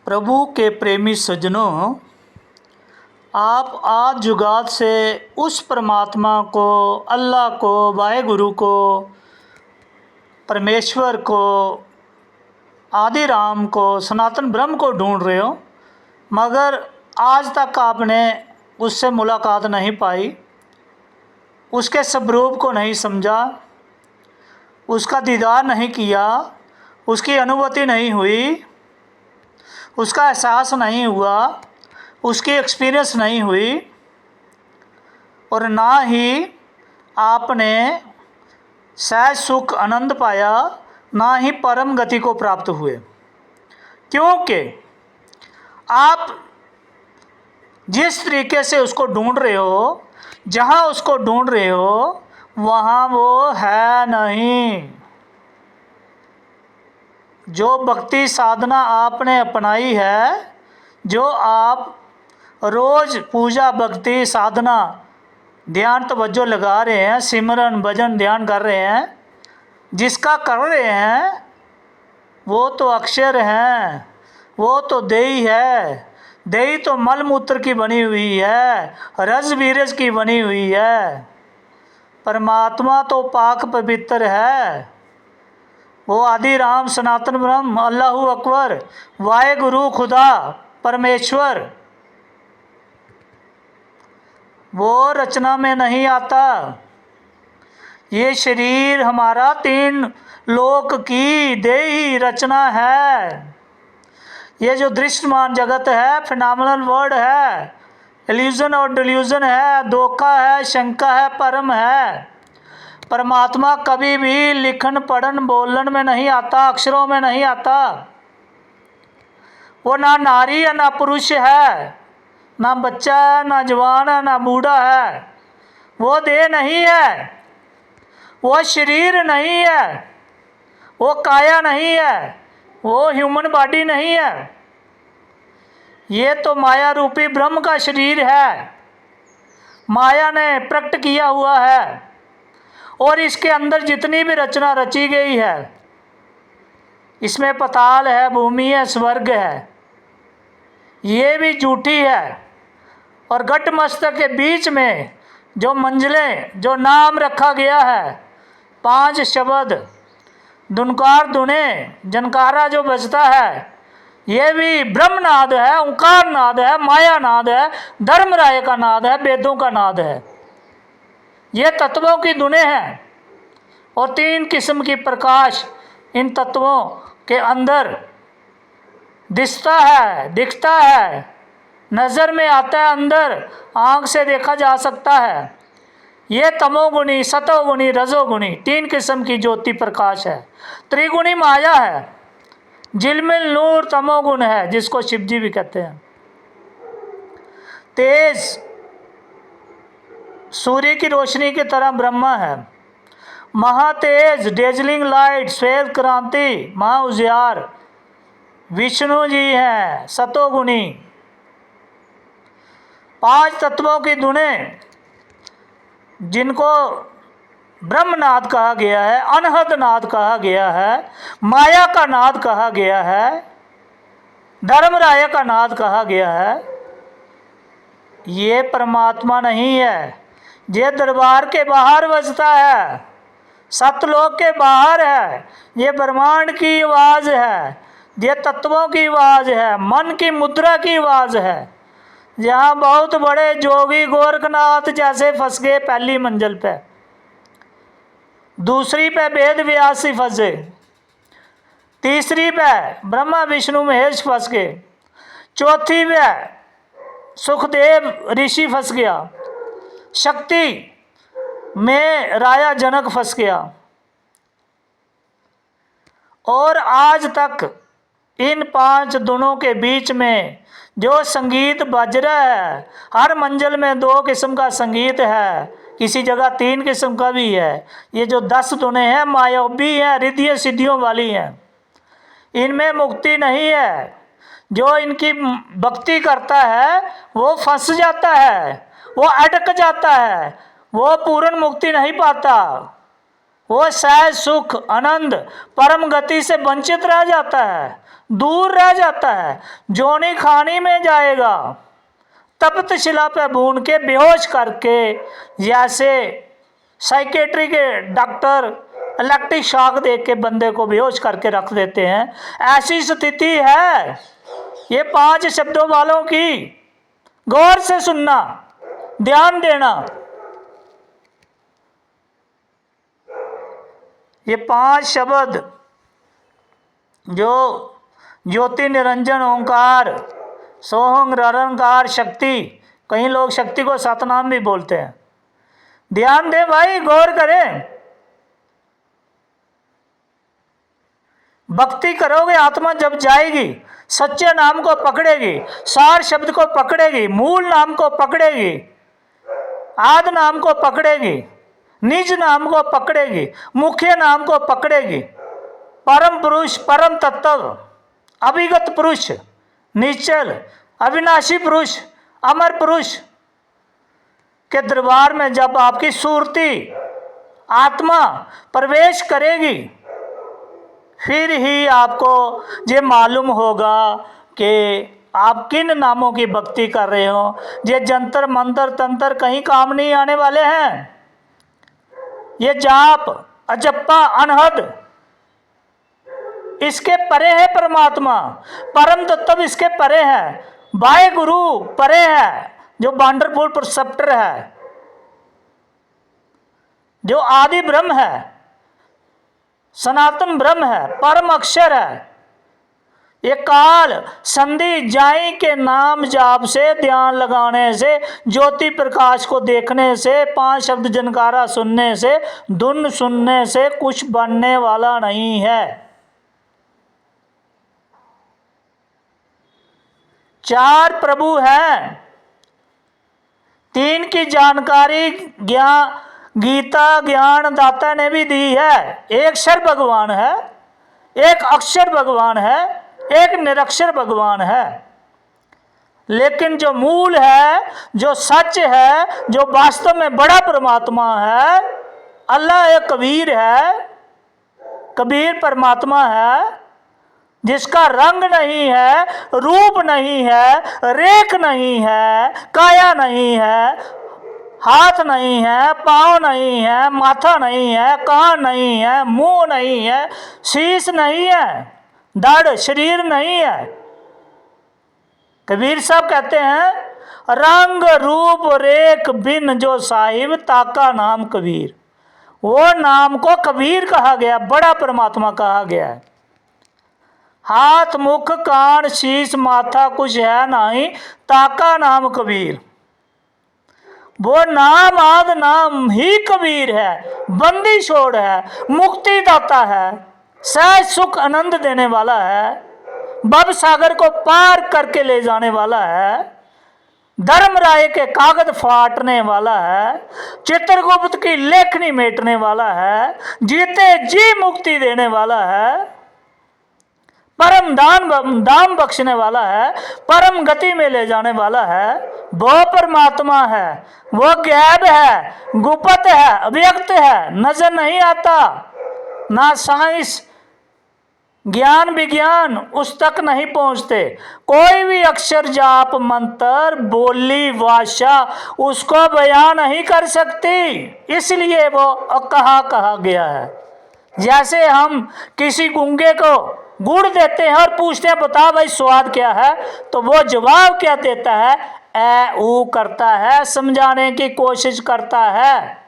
प्रभु के प्रेमी सज्जनों, आप आज जुगात से उस परमात्मा को, अल्लाह को, वाहेगुरु को, परमेश्वर को, आदि राम को, सनातन ब्रह्म को ढूंढ रहे हो, मगर आज तक आपने उससे मुलाकात नहीं पाई, उसके स्वरूप को नहीं समझा, उसका दीदार नहीं किया, उसकी अनुभूति नहीं हुई, उसका एहसास नहीं हुआ, उसकी एक्सपीरियंस नहीं हुई, और ना ही आपने सहज सुख आनंद पाया, ना ही परम गति को प्राप्त हुए। क्योंकि आप जिस तरीके से उसको ढूंढ रहे हो, जहाँ उसको ढूंढ रहे हो, वहाँ वो है नहीं। जो भक्ति साधना आपने अपनाई है, जो आप रोज़ पूजा भक्ति साधना ध्यान तवज्जो लगा रहे हैं, सिमरन भजन ध्यान कर रहे हैं, जिसका कर रहे हैं वो तो अक्षर हैं, वो तो देही है। देही तो मल मूत्र की बनी हुई है, रज बीरज की बनी हुई है। परमात्मा तो पाक पवित्र है, वो आदि राम सनातन ब्रह्म अल्लाहु अकबर वाहेगुरु खुदा परमेश्वर, वो रचना में नहीं आता। ये शरीर हमारा 3 लोक की देही रचना है। ये जो दृश्यमान जगत है, फिनोमिनल वर्ल्ड है, इल्यूजन और डिल्यूजन है, धोखा है, शंका है, परम है। परमात्मा कभी भी लिखन पढ़न बोलन में नहीं आता, अक्षरों में नहीं आता। वो ना नारी है ना पुरुष है, ना बच्चा है ना जवान है ना बूढ़ा है। वो देह नहीं है, वो शरीर नहीं है, वो काया नहीं है, वो ह्यूमन बॉडी नहीं है। ये तो माया रूपी ब्रह्म का शरीर है, माया ने प्रकट किया हुआ है। और इसके अंदर जितनी भी रचना रची गई है, इसमें पताल है, भूमि है, स्वर्ग है, ये भी झूठी है। और घट मस्तक के बीच में जो मंजिलें, जो नाम रखा गया है, 5 शब्द दुनकार दुने जनकारा जो बजता है, ये भी ब्रह्मनाद है, ओंकार नाद है, माया नाद है, धर्मराय का नाद है, वेदों का नाद है। ये तत्वों की धुनें हैं। और 3 किस्म की प्रकाश इन तत्वों के अंदर दिखता है, नज़र में आता है, अंदर आँख से देखा जा सकता है। ये तमोगुणी, सतोगुणी, रजोगुणी 3 किस्म की ज्योति प्रकाश है। त्रिगुणी माया है, झिलमिल नूर तमोगुण है, जिसको शिवजी भी कहते हैं। तेज सूर्य की रोशनी की तरह ब्रह्मा है। महातेज डेजलिंग लाइट, श्वेत क्रांति, महा उजियार विष्णु जी हैं, सतोगुणी। 5 तत्वों की धुनें, जिनको ब्रह्मनाद कहा गया है, अनहद नाद कहा गया है, माया का नाद कहा गया है, धर्मराय का नाद कहा गया है। ये परमात्मा नहीं है, ये दरबार के बाहर बजता है, सतलोक के बाहर है। ये ब्रह्मांड की आवाज़ है, ये तत्वों की आवाज़ है, मन की मुद्रा की आवाज़ है। जहाँ बहुत बड़े जोगी गोरखनाथ जैसे फंस गए पहली मंजिल पे, दूसरी पे वेद व्यास ही फंसे, तीसरी पे ब्रह्मा विष्णु महेश फंस गए, चौथी पे सुखदेव ऋषि फंस गया, शक्ति में राजा जनक फंस गया। और आज तक इन 5 दोनों के बीच में जो संगीत बज रहा है, हर मंजिल में 2 किस्म का संगीत है, किसी जगह 3 किस्म का भी है। ये जो 10 धुनें हैं मायावी हैं, रिद्धियों सिद्धियों वाली हैं, इनमें मुक्ति नहीं है। जो इनकी भक्ति करता है वो फंस जाता है, वो अटक जाता है, वो पूर्ण मुक्ति नहीं पाता। वो सहज सुख आनंद परम गति से वंचित रह जाता है, दूर रह जाता है, जोनी खानी में जाएगा, तप्त शिला पे भून के बेहोश करके, जैसे साइकेट्री के डॉक्टर इलेक्ट्रिक शॉक दे के बंदे को बेहोश करके रख देते हैं, ऐसी स्थिति है ये 5 शब्दों वालों की। गौर से सुनना, ध्यान देना। ये 5 शब्द जो ज्योति निरंजन ओंकार सोहंग निरंकार शक्ति, कई लोग शक्ति को सतनाम भी बोलते हैं। ध्यान दे भाई, गौर करें। भक्ति करोगे, आत्मा जब जाएगी, सच्चे नाम को पकड़ेगी, सार शब्द को पकड़ेगी, मूल नाम को पकड़ेगी, आद नाम को पकड़ेगी, निज नाम को पकड़ेगी, मुख्य नाम को पकड़ेगी, परम पुरुष, परम तत्व, अभिगत पुरुष, निश्चल अविनाशी पुरुष, अमर पुरुष के दरबार में जब आपकी सुरती आत्मा प्रवेश करेगी, फिर ही आपको ये मालूम होगा कि आप किन नामों की भक्ति कर रहे हो। ये जंतर मंतर तंत्र कहीं काम नहीं आने वाले हैं। ये जाप अजप्पा अनहद, इसके परे है परमात्मा, परम तत्व इसके परे है, बाह्य गुरु परे है, जो वंडरफुल परसेप्टर है, जो आदि ब्रह्म है, सनातन ब्रह्म है, परम अक्षर है। ये काल संधि जाई के नाम जाप से, ध्यान लगाने से, ज्योति प्रकाश को देखने से, 5 शब्द जनकारा सुनने से, धुन सुनने से कुछ बनने वाला नहीं है। 4 प्रभु हैं, 3 की जानकारी गीता ज्ञान दाता ने भी दी है। एक अक्षर भगवान है, एक अक्षर भगवान है, एक निरक्षर भगवान है। लेकिन जो मूल है, जो सच है, जो वास्तव में बड़ा परमात्मा है, अल्लाह एक कबीर है, कबीर परमात्मा है, जिसका रंग नहीं है, रूप नहीं है, रेख नहीं है, काया नहीं है, हाथ नहीं है, पाँव नहीं है, माथा नहीं है, कान नहीं है, मुंह नहीं है, शीश नहीं है, धड़ शरीर नहीं है। कबीर साहब कहते हैं, रंग रूप रेख बिन जो साहिब, ताका नाम कबीर। वो नाम को कबीर कहा गया, बड़ा परमात्मा कहा गया है। हाथ मुख कान शीश माथा कुछ है नहीं, ताका नाम कबीर। वो नाम आद नाम ही कबीर है, बंदी छोड़ है, मुक्ति दाता है, सहज सुख आनंद देने वाला है, भव सागर को पार करके ले जाने वाला है, धर्म राय के कागज फाटने वाला है, चित्रगुप्त की लेखनी मेटने वाला है, जीते जी मुक्ति देने वाला है, परम दाम बख्शने वाला है, परम गति में ले जाने वाला है। वो परमात्मा है, वो गैब है, गुप्त है, अव्यक्त है, नजर नहीं आता, ना साइंस ज्ञान विज्ञान उस तक नहीं पहुंचते। कोई भी अक्षर जाप मंत्र बोली भाषा उसको बयान नहीं कर सकती, इसलिए वो कहा गया है। जैसे हम किसी गूंगे को गुड़ देते हैं और पूछते हैं बता भाई स्वाद क्या है, तो वो जवाब क्या देता है, ए ऊ करता है, समझाने की कोशिश करता है,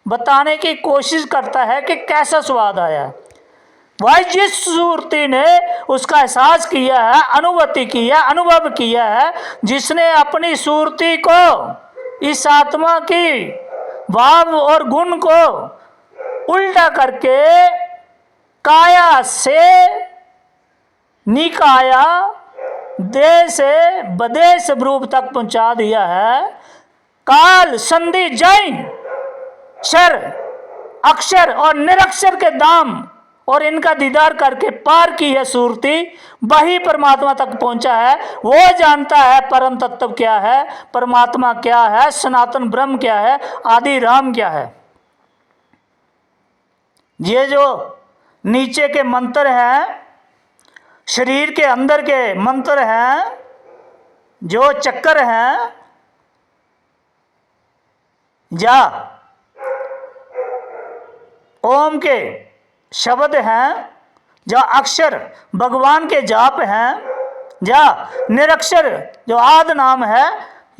बताने की कोशिश करता है कि कैसा स्वाद आया। भाई जिस सूरती ने उसका एहसास किया है, अनुभूति किया, अनुभव किया है, जिसने अपनी सूरती को, इस आत्मा की भाव और गुण को उल्टा करके काया से निकाया, देश से बदेश रूप तक पहुंचा दिया है। काल संधि जैन क्षर अक्षर और निरक्षर के दाम और इनका दीदार करके पार की है सूरती, वही परमात्मा तक पहुंचा है। वो जानता है परम तत्व क्या है, परमात्मा क्या है, सनातन ब्रह्म क्या है, आदि राम क्या है। ये जो नीचे के मंत्र हैं, शरीर के अंदर के मंत्र हैं, जो चक्कर हैं या ओम के शब्द हैं, जो अक्षर भगवान के जाप हैं, या निरक्षर जो आद नाम है,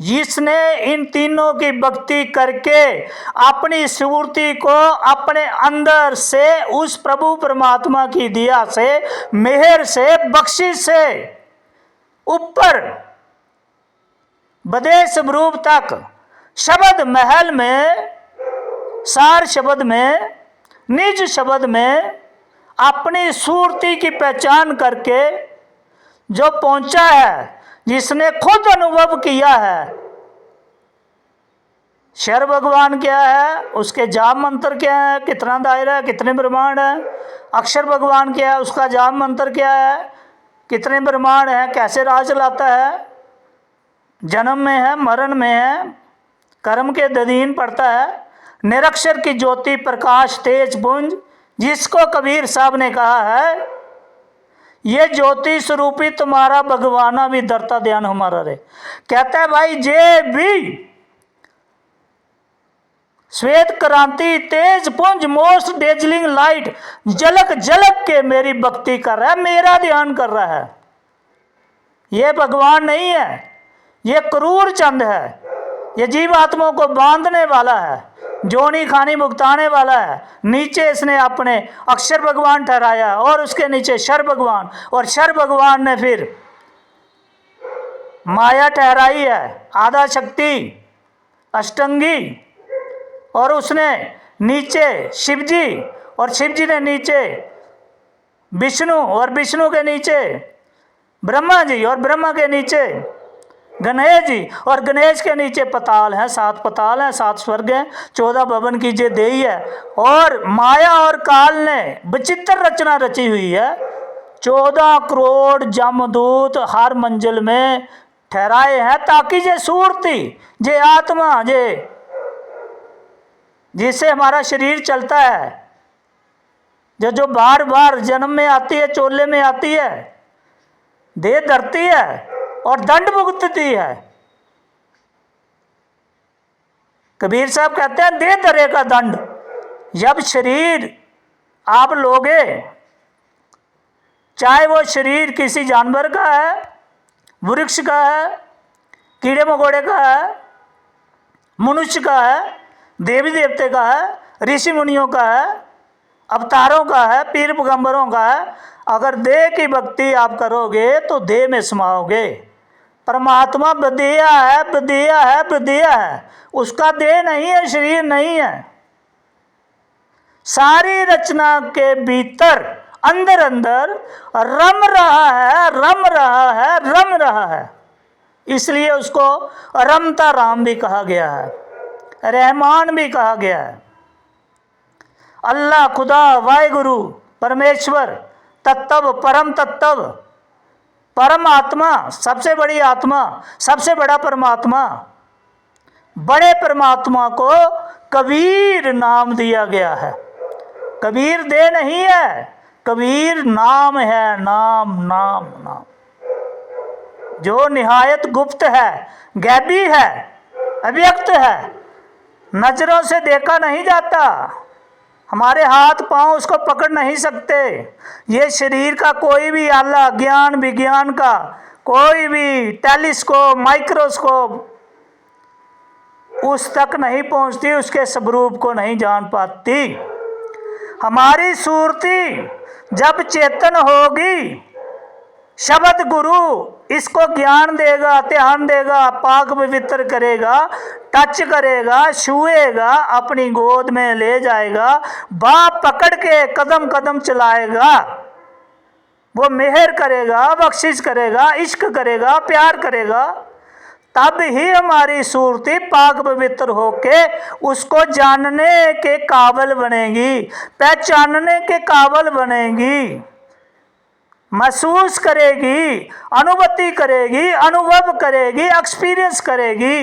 जिसने इन तीनों की भक्ति करके अपनी स्फूर्ति को अपने अंदर से उस प्रभु परमात्मा की दया से, मेहर से, बख्शिश से ऊपर बदेश स्वरूप तक शब्द महल में, सार शब्द में, निज शब्द में अपनी सूरती की पहचान करके जो पहुंचा है, जिसने खुद अनुभव किया है, शर भगवान क्या है, उसके जाप मंत्र क्या है, कितना दायरा है, कितने ब्रह्मांड है, अक्षर भगवान क्या है, उसका जाप मंत्र क्या है, कितने ब्रह्मांड है, कैसे राज चलाता है, जन्म में है, मरण में है, कर्म के अधीन पड़ता है, निरक्षर की ज्योति प्रकाश तेज पुंज, जिसको कबीर साहब ने कहा है, ये ज्योति स्वरूपी तुम्हारा भगवाना भी धरता ध्यान हमारा रे। कहता है भाई जे भी श्वेत क्रांति तेज पुंज मोस्ट डेजलिंग लाइट झलक झलक के मेरी भक्ति कर रहा है, मेरा ध्यान कर रहा है, ये भगवान नहीं है, ये क्रूर चंद है, ये जीव आत्माओं को बांधने वाला है, जोनी खानी भुगताने वाला है। नीचे इसने अपने अक्षर भगवान ठहराया और उसके नीचे शर भगवान, और शर भगवान ने फिर माया ठहराई है, आधा शक्ति अष्टंगी, और उसने नीचे शिवजी, और शिवजी ने नीचे विष्णु, और विष्णु के नीचे ब्रह्मा जी, और ब्रह्मा के नीचे गणेश जी, और गणेश के नीचे पताल है, 7 पताल हैं, 7 स्वर्ग हैं, 14 भवन की जे देही है। और माया और काल ने विचित्र रचना रची हुई है, 14 करोड़ जमदूत हर मंजिल में ठहराए हैं, ताकि जे सूरती, जे आत्मा, जे जिससे हमारा शरीर चलता है, जो बार बार जन्म में आती है, चोले में आती है, देह धरती है और दंड भुगतती है। कबीर साहब कहते हैं दे धरेगा दंड। जब शरीर आप लोगे, चाहे वो शरीर किसी जानवर का है, वृक्ष का है, कीड़े मकोड़े का है, मनुष्य का है, देवी देवते का है, ऋषि मुनियों का है, अवतारों का है, पीर पैगंबरों का है, अगर देह की भक्ति आप करोगे तो देह में समाओगे। परमात्मा बदेया है, बदेया है, बदेया है, उसका देह नहीं है, शरीर नहीं है। सारी रचना के भीतर अंदर अंदर रम रहा है, रम रहा है, रम रहा है, इसलिए उसको रमता राम भी कहा गया है, रहमान भी कहा गया है। अल्लाह, खुदा, वाहिगुरु, परमेश्वर, तत्व, परम तत्व, परम आत्मा, सबसे बड़ी आत्मा, सबसे बड़ा परमात्मा, बड़े परमात्मा को कबीर नाम दिया गया है। कबीर दे नहीं है, कबीर नाम है, नाम नाम नाम, जो निहायत गुप्त है, गैबी है, अव्यक्त है, नजरों से देखा नहीं जाता, हमारे हाथ पांव उसको पकड़ नहीं सकते। ये शरीर का कोई भी आला ज्ञान विज्ञान का कोई भी टेलीस्कोप, माइक्रोस्कोप उस तक नहीं पहुंचती, उसके स्वरूप को नहीं जान पाती। हमारी सूरती जब चेतन होगी, शब्द गुरु इसको ज्ञान देगा, ध्यान देगा, पाक पवित्र करेगा, टच करेगा, छुएगा, अपनी गोद में ले जाएगा, बाप पकड़ के कदम कदम चलाएगा, वो मेहर करेगा, बख्शिश करेगा, इश्क करेगा, प्यार करेगा, तब ही हमारी सूरती पाक पवित्र होके उसको जानने के काबिल बनेगी, पहचानने के काबिल बनेगी, महसूस करेगी, अनुभूति करेगी, अनुभव करेगी, एक्सपीरियंस करेगी,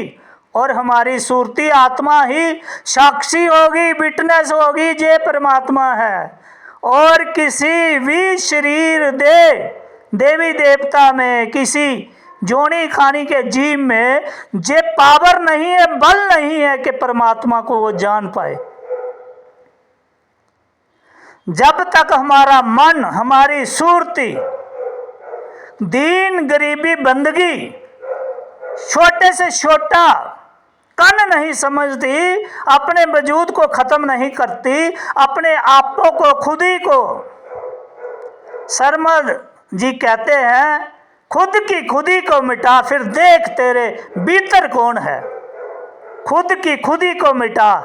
और हमारी सुरती आत्मा ही साक्षी होगी, विटनेस होगी, जे परमात्मा है। और किसी भी शरीर देवी देवता में, किसी जोनी खानी के जीव में जे पावर नहीं है, बल नहीं है कि परमात्मा को वो जान पाए। जब तक हमारा मन, हमारी सुरती दीन गरीबी बंदगी, छोटे से छोटा कन नहीं समझती, अपने वजूद को खत्म नहीं करती, अपने आपों को, खुद ही को, सरमद जी कहते हैं, खुद की खुद ही को मिटा, फिर देख तेरे भीतर कौन है। खुद की खुद ही को मिटा।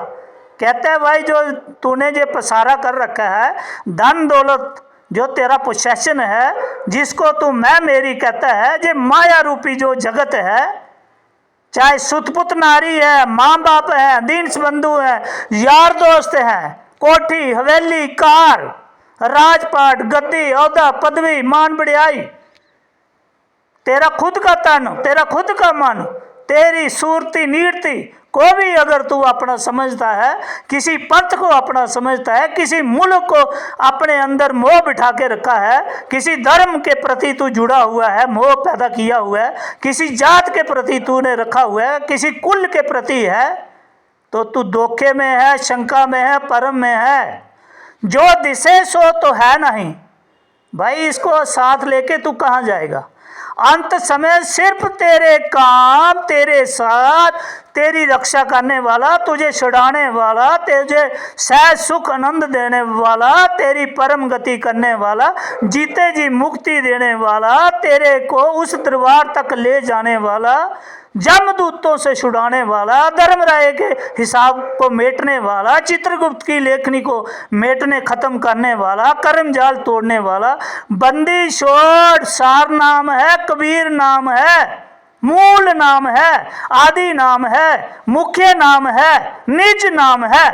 कहते हैं भाई जो तूने जो पसारा कर रखा है, धन दौलत जो तेरा पोसेशन है, जिसको तू मैं मेरी कहता है, जे माया रूपी जो जगत है, चाहे सुतपुत नारी है, माँ बाप है, दीनस बंधु है, यार दोस्त हैं, कोठी हवेली कार, राजपाट गद्दी औहदा पदवी मान बढ़ाई, तेरा खुद का तन, तेरा खुद का मन, तेरी सूरती नीरती को भी अगर तू अपना समझता है, किसी पंथ को अपना समझता है, किसी मुल्क को अपने अंदर मोह बिठा के रखा है, किसी धर्म के प्रति तू जुड़ा हुआ है, मोह पैदा किया हुआ है, किसी जात के प्रति तूने रखा हुआ है, किसी कुल के प्रति है, तो तू धोखे में है, शंका में है, परम में है। जो दिसे सो तो है नहीं भाई, इसको साथ लेके तू कहाँ जाएगा। अंत समय सिर्फ तेरे काम, तेरे साथ, तेरी रक्षा करने वाला, तुझे छुड़ाने वाला, तुझे सहज सुख आनंद देने वाला, तेरी परम गति करने वाला, जीते जी मुक्ति देने वाला, तेरे को उस दरबार तक ले जाने वाला, जमदूतों से छुड़ाने वाला, धर्मराय के हिसाब को मेटने वाला, चित्रगुप्त की लेखनी को मेटने खत्म करने वाला, कर्म जाल तोड़ने वाला, बंदी छोड़ सार नाम है, कबीर नाम है, मूल नाम है, आदि नाम है, मुख्य नाम है, निज नाम है।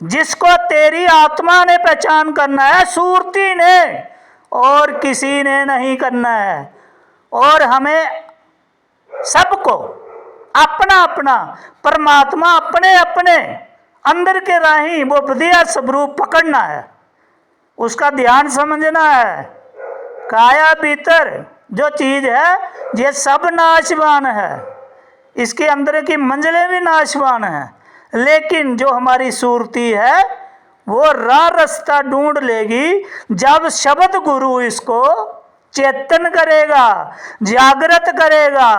जिसको तेरी आत्मा ने पहचान करना है, सूरती ने, और किसी ने नहीं करना है। और हमें सबको अपना अपना परमात्मा अपने अपने अंदर के राही वो विद्या स्वरूप पकड़ना है, उसका ध्यान समझना है। काया भीतर जो चीज है ये सब नाशवान है, इसके अंदर की मंजिलें भी नाशवान हैं, लेकिन जो हमारी सूरती है वो राह रास्ता ढूंढ लेगी जब शब्द गुरु इसको चेतन करेगा, जागृत करेगा,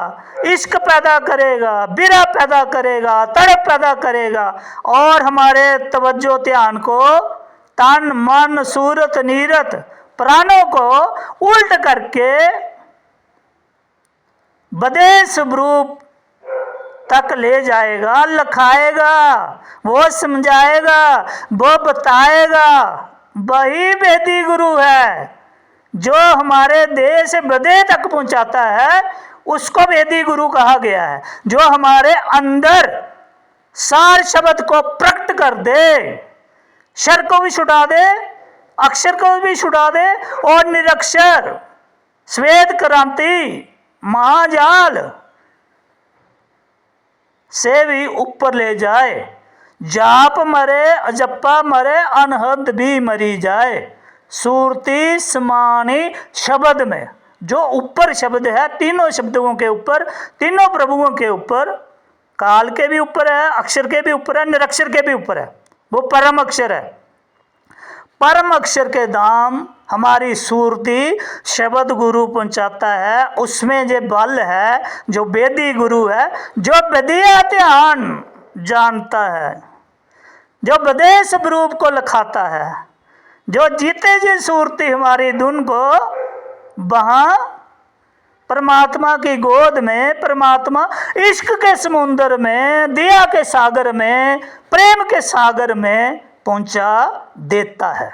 इश्क पैदा करेगा, बिरह पैदा करेगा, तड़प पैदा करेगा, और हमारे तवज्जो ध्यान को तन मन सूरत नीरत प्राणों को उल्ट करके बदेश रूप तक ले जाएगा, लखाएगा, वो समझाएगा, वो बताएगा। वही वेदी गुरु है जो हमारे देश बदे तक पहुंचाता है, उसको वेदी गुरु कहा गया है। जो हमारे अंदर सार शब्द को प्रकट कर दे, शर को भी छुड़ा दे, अक्षर को भी छुड़ा दे, और निरक्षर श्वेत क्रांति महाजाल से भी ऊपर ले जाए। जाप मरे अजप्पा मरे अनहद भी मरी जाए। सूरती समानी शब्द में जो ऊपर शब्द है, तीनों शब्दों के ऊपर, तीनों प्रभुओं के ऊपर, काल के भी ऊपर है, अक्षर के भी ऊपर है, निरक्षर के भी ऊपर है, वो परम अक्षर है। परम अक्षर के धाम हमारी सूरती शब्द गुरु पहुंचाता है। उसमें जो बल है, जो वेदी गुरु है, जो विद्या ध्यान जानता है, जो विदेश रूप को लखाता है, जो जीते जी सूरती हमारी धुन को वहाँ परमात्मा की गोद में, परमात्मा इश्क के समुंदर में, दया के सागर में, प्रेम के सागर में पहुंचा देता है।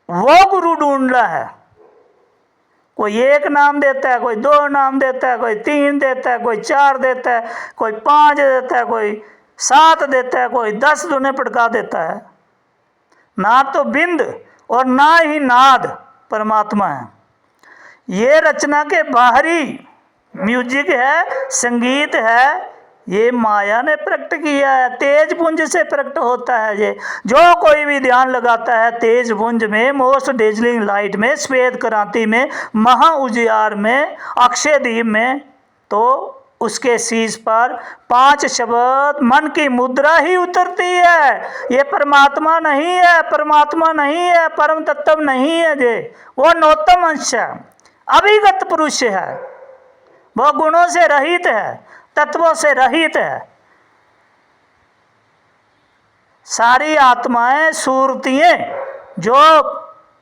वो गुरु ढूंढना है। कोई एक नाम देता है, कोई दो नाम देता है, कोई तीन देता है, कोई चार देता है, कोई 5 देता है, कोई 7 देता है, कोई 10 दुने पटका देता है। ना तो बिंद और ना ही नाद परमात्मा है। ये रचना के बाहरी म्यूजिक है, संगीत है, ये माया ने प्रकट किया है। तेज पुंज से प्रकट होता है ये। जो कोई भी ध्यान लगाता है तेज पुंज में, मोस्ट डेजलिंग लाइट में, श्वेत क्रांति में, महा उजियार में, अक्षय दीप में, तो उसके शीश पर 5 शब्द मन की मुद्रा ही उतरती है। ये परमात्मा नहीं है, परमात्मा नहीं है, परम तत्व नहीं है ये। वो नौतम अंश है, अभिगत पुरुष है, वो गुणों से रहित है, तत्वों से रहित है। सारी आत्माएं सुरतियां जो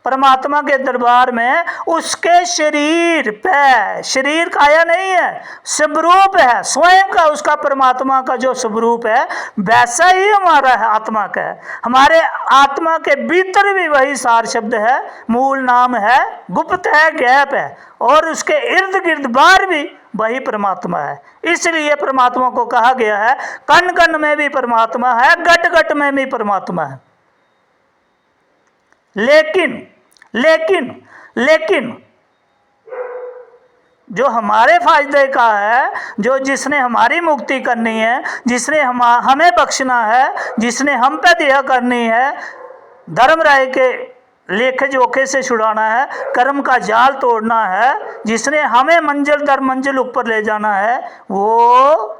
परमात्मा के दरबार में, उसके शरीर पे, शरीर काया नहीं है, स्वरूप है स्वयं का, उसका परमात्मा का जो स्वरूप है वैसा ही हमारा है, आत्मा का है। हमारे आत्मा के भीतर भी वही सार शब्द है, मूल नाम है, गुप्त है, गैप है, और उसके इर्द गिर्द बाहर भी वही परमात्मा है। इसलिए परमात्मा को कहा गया है कण कण में भी परमात्मा है, गट गट में भी परमात्मा है। लेकिन लेकिन लेकिन जो हमारे फायदे का है, जो जिसने हमारी मुक्ति करनी है, जिसने हमें बख्शना है, जिसने हम पे दया करनी है, धर्म राय के लेखे जोखे से छुड़ाना है, कर्म का जाल तोड़ना है, जिसने हमें मंजिल दर मंजिल ऊपर ले जाना है, वो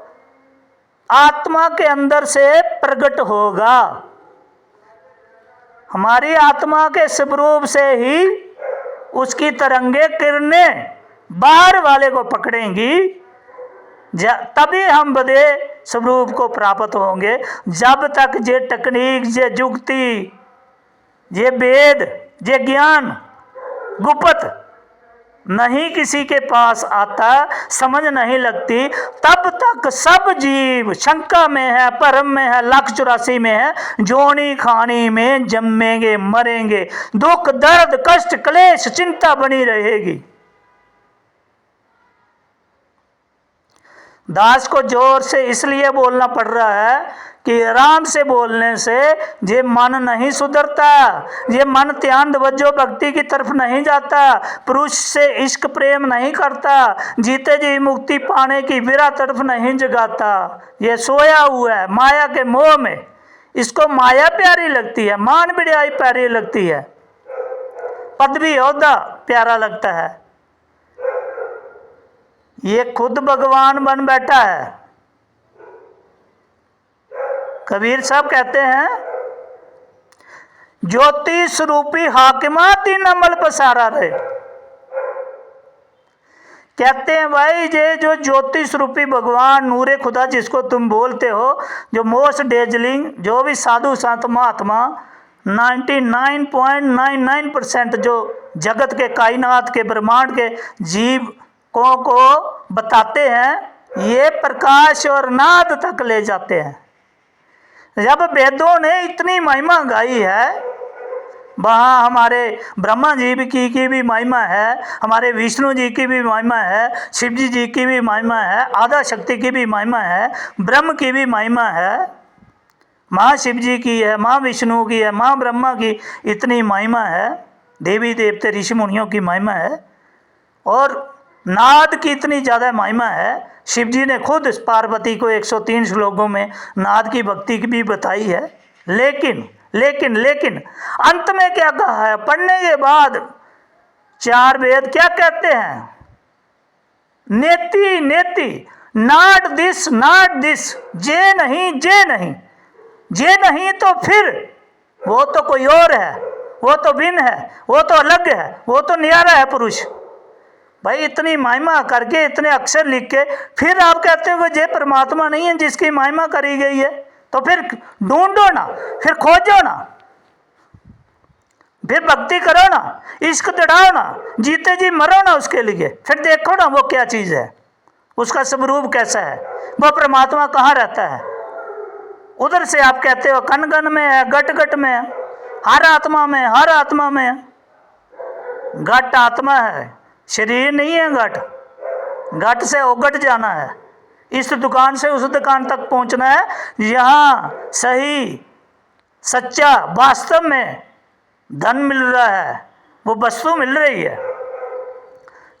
आत्मा के अंदर से प्रकट होगा। हमारी आत्मा के स्वरूप से ही उसकी तरंगे किरणें बाहर वाले को पकड़ेंगी, तभी हम बदे स्वरूप को प्राप्त होंगे। जब तक ये तकनीक, ये जुक्ति, ये वेद, ये ज्ञान गुप्त नहीं किसी के पास आता, समझ नहीं लगती, तब तक सब जीव शंका में है, परम में है, 1,84 में है, जोनी खानी में जम्मेंगे, मरेंगे, दुख दर्द कष्ट क्लेश चिंता बनी रहेगी। दास को जोर से इसलिए बोलना पड़ रहा है कि आराम से बोलने से ये मन नहीं सुधरता, ये मन ध्यान तवज्जो भक्ति की तरफ नहीं जाता, पुरुष से इश्क प्रेम नहीं करता, जीते जी मुक्ति पाने की विरह तरफ नहीं जगाता। ये सोया हुआ है माया के मोह में। इसको माया प्यारी लगती है, मान बढ़ाई प्यारी लगती है, पदवी ओहदा प्यारा लगता है। ये खुद भगवान बन बैठा है। कबीर साहब कहते हैं ज्योति स्वरूपी हाकिमा तीन अमल पसारा रहे। कहते हैं भाई ये जो ज्योति स्वरूपी भगवान नूरे खुदा जिसको तुम बोलते हो, जो मोस्ट डेजलिंग, जो भी साधु संत महात्मा 99.99% जो जगत के कायनात के ब्रह्मांड के जीव को बताते हैं, ये प्रकाश और नाद तक ले जाते हैं। जब वेदों ने इतनी महिमा गाई है, वहाँ हमारे ब्रह्मा जी की भी महिमा है, हमारे विष्णु जी की भी महिमा है, शिव जी की भी महिमा है, आधा शक्ति की भी महिमा है, ब्रह्म की भी महिमा है, माँ शिव जी की है, माँ विष्णु की है, माँ ब्रह्मा की इतनी महिमा है, देवी देवते ऋषि मुनियों की महिमा है, और नाद की इतनी ज़्यादा महिमा है। शिव जी ने खुद पार्वती को 103 श्लोकों में नाद की भक्ति की भी बताई है। लेकिन लेकिन लेकिन अंत में क्या कहा है? पढ़ने के बाद 4 वेद क्या कहते हैं? नेति नेति, नाट दिस, जे नहीं, जे नहीं तो फिर वो तो कोई और है, वो तो भिन्न है, वो तो अलग है, वो तो न्यारा है पुरुष। भाई इतनी महिमा करके, इतने अक्षर लिख के, फिर आप कहते हो ये परमात्मा नहीं है जिसकी महिमा करी गई है, तो फिर ढूंढो ना, फिर खोजो ना, फिर भक्ति करो ना, इश्क दड़ाओ ना, जीते जी मरो ना उसके लिए, फिर देखो ना वो क्या चीज़ है, उसका स्वरूप कैसा है, वो परमात्मा कहाँ रहता है। उधर से आप कहते हो कण कण में है, गट गट में है, हर आत्मा में, हर आत्मा में है। घट आत्मा है, शरीर नहीं है। घट से ओगट जाना है, इस दुकान से उस दुकान तक पहुंचना है। यहाँ सही सच्चा वास्तव में धन मिल रहा है, वो वस्तु मिल रही है।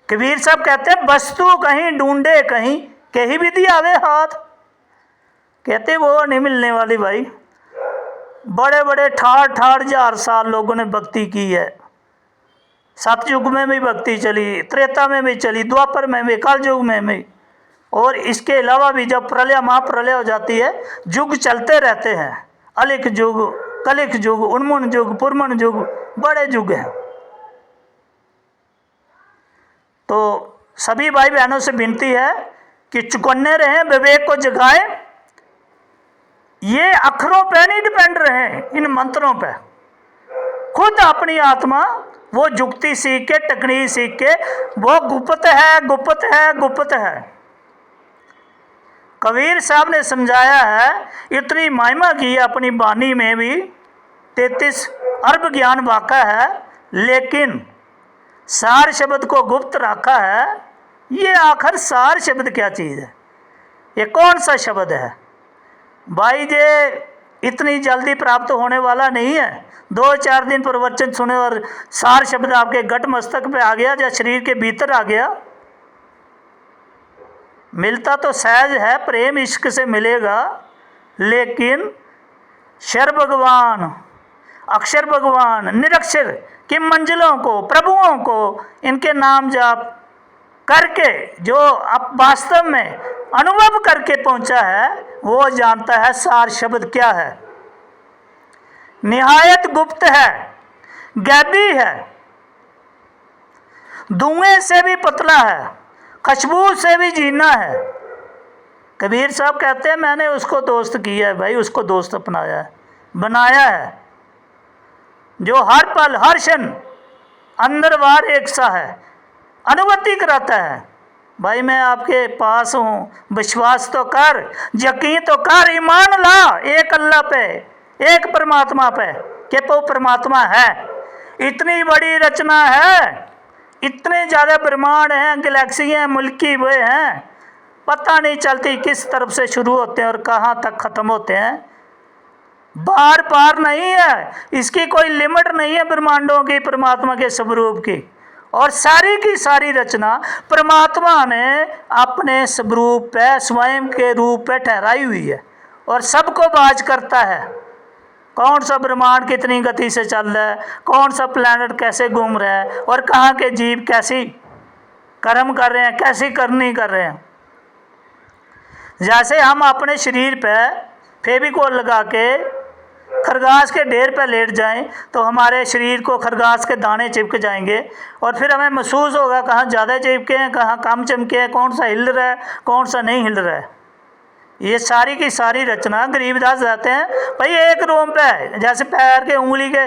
कबीर साहब कहते हैं वस्तु कहीं ढूंढे कहीं, कहीं भी दिया आवे हाथ। कहते वो नहीं मिलने वाली भाई। बड़े बड़े ठाठ ठाठ 1000 साल लोगों ने भक्ति की है। सतयुग में भी भक्ति चली, त्रेता में भी चली, द्वापर में भी, कल युग में भी, और इसके अलावा भी जब प्रलय महाप्रलय हो जाती है, युग चलते रहते हैं। अलिक युग, कलिक युग, उन्मूलन युग, पुरमन युग, बड़े युग हैं। तो सभी भाई बहनों से विनती है कि चौकन्ने रहें, विवेक को जगाएं। ये अक्षरों पे नहीं डिपेंड रहे, इन मंत्रों पे। खुद अपनी आत्मा वो जुक्ति सीख के, टेक्निक सीख के, वो गुप्त है, गुप्त है, गुप्त है। कबीर साहब ने समझाया है, इतनी महिमा की है अपनी वाणी में भी, 33 अरब ज्ञान वाका है, लेकिन सार शब्द को गुप्त रखा है। ये आखिर सार शब्द क्या चीज़ है? ये कौन सा शब्द है भाई? ये इतनी जल्दी प्राप्त होने वाला नहीं है। 2-4 दिन प्रवचन सुने और सार शब्द आपके गट मस्तक पे आ गया, या शरीर के भीतर आ गया। मिलता तो सहज है, प्रेम इश्क से मिलेगा, लेकिन शर भगवान, अक्षर भगवान, निरक्षर की मंजिलों को, प्रभुओं को, इनके नाम जाप करके जो अब वास्तव में अनुभव करके पहुंचा है, वो जानता है सार शब्द क्या है। निहायत गुप्त है, गैबी है, धुएं से भी पतला है, खुशबू से भी जीना है। कबीर साहब कहते हैं मैंने उसको दोस्त किया है भाई, उसको दोस्त अपनाया है, बनाया है, जो हर पल हर क्षण अंदर बाहर एक सा है, अनुभूति कराता है। भाई मैं आपके पास हूँ, विश्वास तो कर, यकीन तो कर, ईमान ला एक अल्लाह पे, एक परमात्मा पे, कि वो परमात्मा है। इतनी बड़ी रचना है, इतने ज़्यादा ब्रह्मांड हैं, गैलेक्सियाँ, मिल्की वे हैं, पता नहीं चलती किस तरफ से शुरू होते हैं और कहाँ तक ख़त्म होते हैं। बार पार नहीं है, इसकी कोई लिमिट नहीं है ब्रह्मांडों की, परमात्मा के स्वरूप की। और सारी की सारी रचना परमात्मा ने अपने स्वरूप पे, स्वयं के रूप पे ठहराई हुई है, और सबको बाज करता है। कौन सा ब्रह्मांड कितनी गति से चल रहा है, कौन सा प्लैनेट कैसे घूम रहा है, और कहाँ के जीव कैसी कर्म कर रहे हैं, कैसी करनी कर रहे हैं। जैसे हम अपने शरीर पे फेविकोल लगा के खरगास के ढेर पे लेट जाएं, तो हमारे शरीर को खरगास के दाने चिपक जाएंगे, और फिर हमें महसूस होगा कहाँ ज़्यादा चिपके हैं, कहाँ कम चिपके हैं, कौन सा हिल रहा है, कौन सा नहीं हिल रहा है। ये सारी की सारी रचना गरीबदास जाते हैं भाई एक रूम पे है, जैसे पैर के उंगली के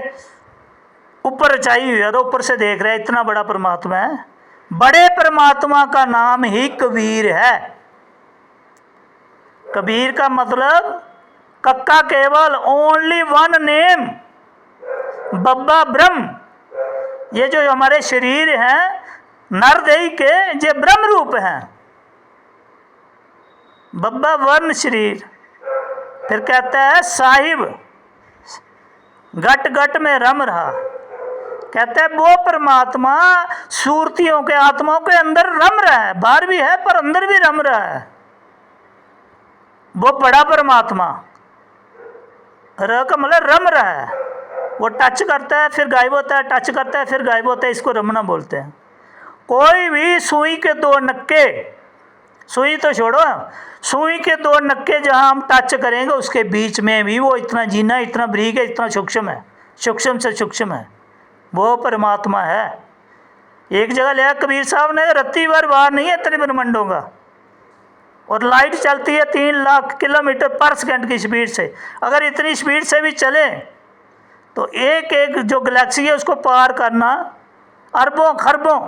ऊपर रचाई हुई है, तो ऊपर से देख रहे हैं इतना बड़ा परमात्मा है। बड़े परमात्मा का नाम ही कबीर है। कबीर का मतलब कक्का केवल, ओनली वन नेम, बब्बा ब्रह्म। ये जो हमारे शरीर हैं नरदेही के, ये ब्रह्म रूप हैं, बब्बा वर्ण शरीर। फिर कहता है साहिब गट गट में रम रहा। कहता है वो परमात्मा सूरतियों के, आत्माओं के अंदर रम रहा है, बाहर भी है पर अंदर भी रम रहा है। वो बड़ा परमात्मा, र का मतलब रम रहा है। वो टच करता है फिर गायब होता है, टच करता है फिर गायब होता है, इसको रमना बोलते हैं। कोई भी सुई के 2 नक्के, सुई तो छोड़ो, सुई के 2 नक्के जहाँ हम टच करेंगे उसके बीच में भी वो इतना जीना, इतना बारीक है, इतना सूक्ष्म है, सूक्ष्म से सूक्ष्म है, वो परमात्मा है। एक जगह लिया कबीर साहब ने, रत्ती भर बाहर नहीं है इतने ब्रह्मंडों का, और लाइट चलती है 3 लाख किलोमीटर पर सेकंड की स्पीड से। अगर इतनी स्पीड से भी चले तो एक एक जो गैलेक्सी है उसको पार करना अरबों खरबों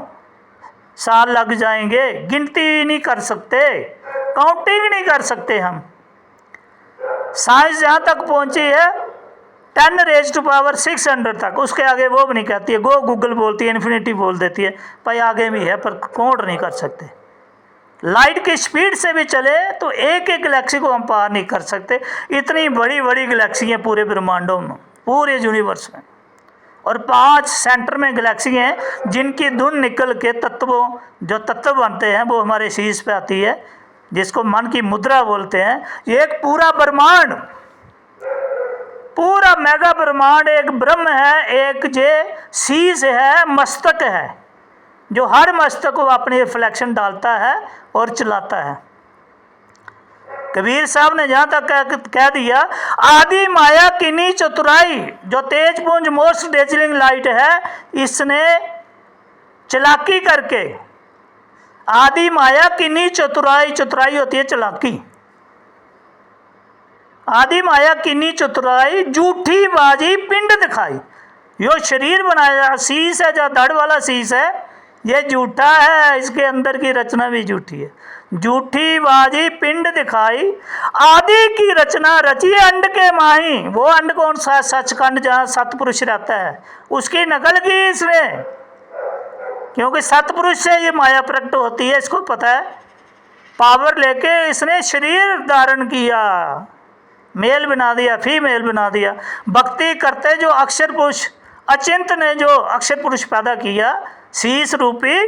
साल लग जाएंगे, गिनती नहीं कर सकते, काउंटिंग नहीं कर सकते हम। साइंस जहाँ तक पहुँची है 10⁻600 तक, उसके आगे वो भी नहीं कहती है, गो गूगल बोलती है, इन्फिनिटी बोल देती है, भाई आगे भी है पर काउंट नहीं कर सकते। लाइट की स्पीड से भी चले तो एक एक गैलेक्सी को हम पार नहीं कर सकते। इतनी बड़ी बड़ी गैलेक्सी हैं पूरे ब्रह्मांडों में, पूरे यूनिवर्स में। और 5 सेंटर में गैलेक्सी हैं जिनकी धुन निकल के तत्वों जो तत्व बनते हैं वो हमारे शीश पे आती है, जिसको मन की मुद्रा बोलते हैं। ये एक पूरा ब्रह्मांड, पूरा मेगा ब्रह्मांड एक ब्रह्म है, एक जे शीश है, मस्तक है, जो हर मस्तक को अपनी रिफ्लेक्शन डालता है और चलाता है। कबीर साहब ने जहाँ तक कह दिया, आदि माया किन्नी चतुराई, जो तेज पुंज मोस्ट डेजलिंग लाइट है, इसने चालाकी करके, आदि माया किन्नी चतुराई, चतुराई होती है चालाकी, आदि माया किन्नी चतुराई, झूठी बाजी पिंड दिखाई। यो शरीर बनाया, शीश है जो धड़ वाला शीश है, ये झूठा है, इसके अंदर की रचना भी झूठी है। झूठी बाजी पिंड दिखाई, आदि की रचना रची अंड के माही। वो अंड कौन सा? सचखंड, जहाँ सतपुरुष रहता है, उसकी नकल की इसने, क्योंकि सतपुरुष से ये माया प्रकट होती है, इसको पता है। पावर लेके इसने शरीर धारण किया, मेल बना दिया, फीमेल बना दिया। भक्ति करते जो अक्षर पुरुष अचिंत ने जो अक्षर पुरुष पैदा किया, शीश रूपी,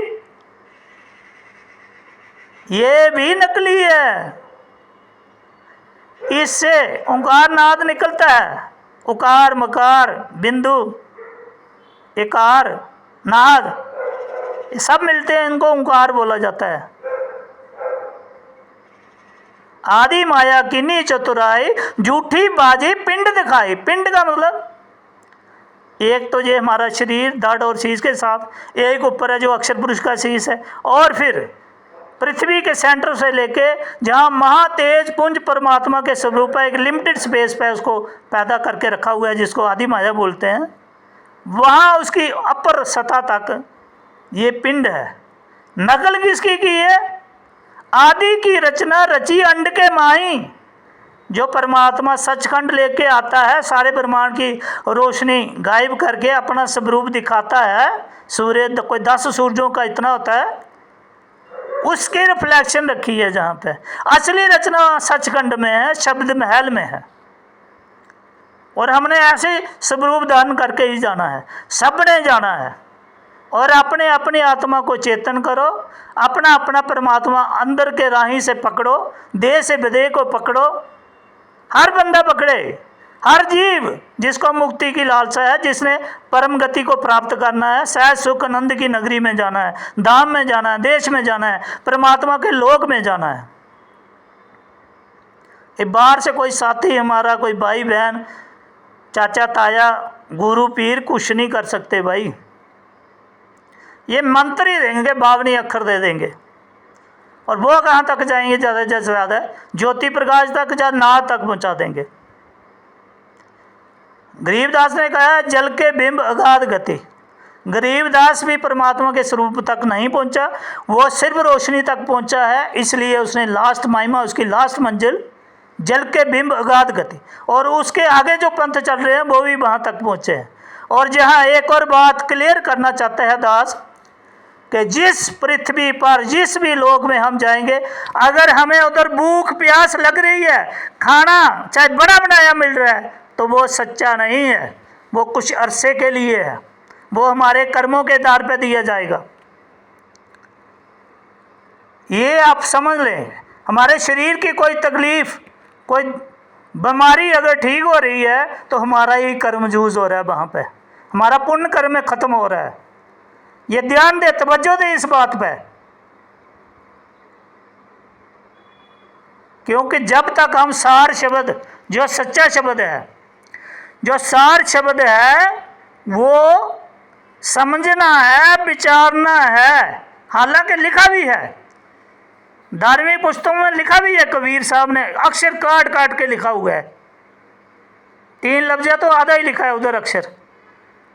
ये भी नकली है। इससे ओंकार नाद निकलता है, उकार मकार बिंदु इकार नाद, ये सब मिलते हैं, इनको ओंकार बोला जाता है। आदि माया किन्नी चतुराई, झूठी बाजी पिंड दिखाई। पिंड का मतलब एक तो ये हमारा शरीर धड़ और शीश के साथ, एक ऊपर है जो अक्षर पुरुष का शीश है, और फिर पृथ्वी के सेंटर से लेके जहाँ महातेज पुंज परमात्मा के स्वरूप है, एक लिमिटेड स्पेस पे उसको पैदा करके रखा हुआ है, जिसको आदि माया बोलते हैं, वहाँ उसकी अपर सतह तक ये पिंड है। नकल किसकी की है? आदि की रचना रची अंड के माही। जो परमात्मा सचखंड लेके आता है, सारे ब्रह्मांड की रोशनी गायब करके अपना स्वरूप दिखाता है। सूर्य कोई 10 सूरजों का इतना होता है, उसकी रिफ्लेक्शन रखी है जहाँ पे। असली रचना सचखंड में है, शब्द महल में है, और हमने ऐसे स्वरूप धारण करके ही जाना है, सबने जाना है। और अपने अपनी आत्मा को चेतन करो, अपना अपना परमात्मा अंदर के राही से पकड़ो, देह से विदेह को पकड़ो, हर बंदा पकड़े, हर जीव जिसको मुक्ति की लालसा है, जिसने परम गति को प्राप्त करना है, सहज सुख आनंद की नगरी में जाना है, धाम में जाना है, देश में जाना है, परमात्मा के लोक में जाना है। ये बाहर से कोई साथी हमारा, कोई भाई बहन, चाचा ताया, गुरु पीर कुछ नहीं कर सकते भाई। ये मंत्र ही देंगे, 52 अक्षर दे देंगे, और वो कहाँ तक जाएंगे? ज़्यादा से ज़्यादा ज्योति प्रकाश तक या नाद तक पहुँचा देंगे। गरीबदास ने कहा जल के बिंब अगाध गति। गरीबदास भी परमात्मा के स्वरूप तक नहीं पहुँचा, वो सिर्फ रोशनी तक पहुँचा है, इसलिए उसने लास्ट महिमा, उसकी लास्ट मंजिल जल के बिंब अगाध गति। और उसके आगे जो पंथ चल रहे हैं वो भी वहाँ तक पहुँचे हैं। और जहाँ एक और बात क्लियर करना चाहते हैं दास, कि जिस पृथ्वी पर जिस भी लोक में हम जाएंगे, अगर हमें उधर भूख प्यास लग रही है, खाना चाहे बड़ा बनाया मिल रहा है, तो वो सच्चा नहीं है, वो कुछ अरसे के लिए है, वो हमारे कर्मों के आधार पर दिया जाएगा। ये आप समझ लें। हमारे शरीर की कोई तकलीफ, कोई बीमारी अगर ठीक हो रही है, तो हमारा ही कर्म जूझ हो रहा है, वहाँ पे हमारा पुण्य कर्म में ख़त्म हो रहा है। ये ध्यान दे, तवज्जो दे इस बात पे, क्योंकि जब तक हम सार शब्द, जो सच्चा शब्द है, जो सार शब्द है, वो समझना है, विचारना है। हालांकि लिखा भी है, धार्मिक पुस्तकों में लिखा भी है, कबीर साहब ने अक्षर काट काट के लिखा हुआ है। 3 लफ्ज़ तो आधा ही लिखा है उधर अक्षर,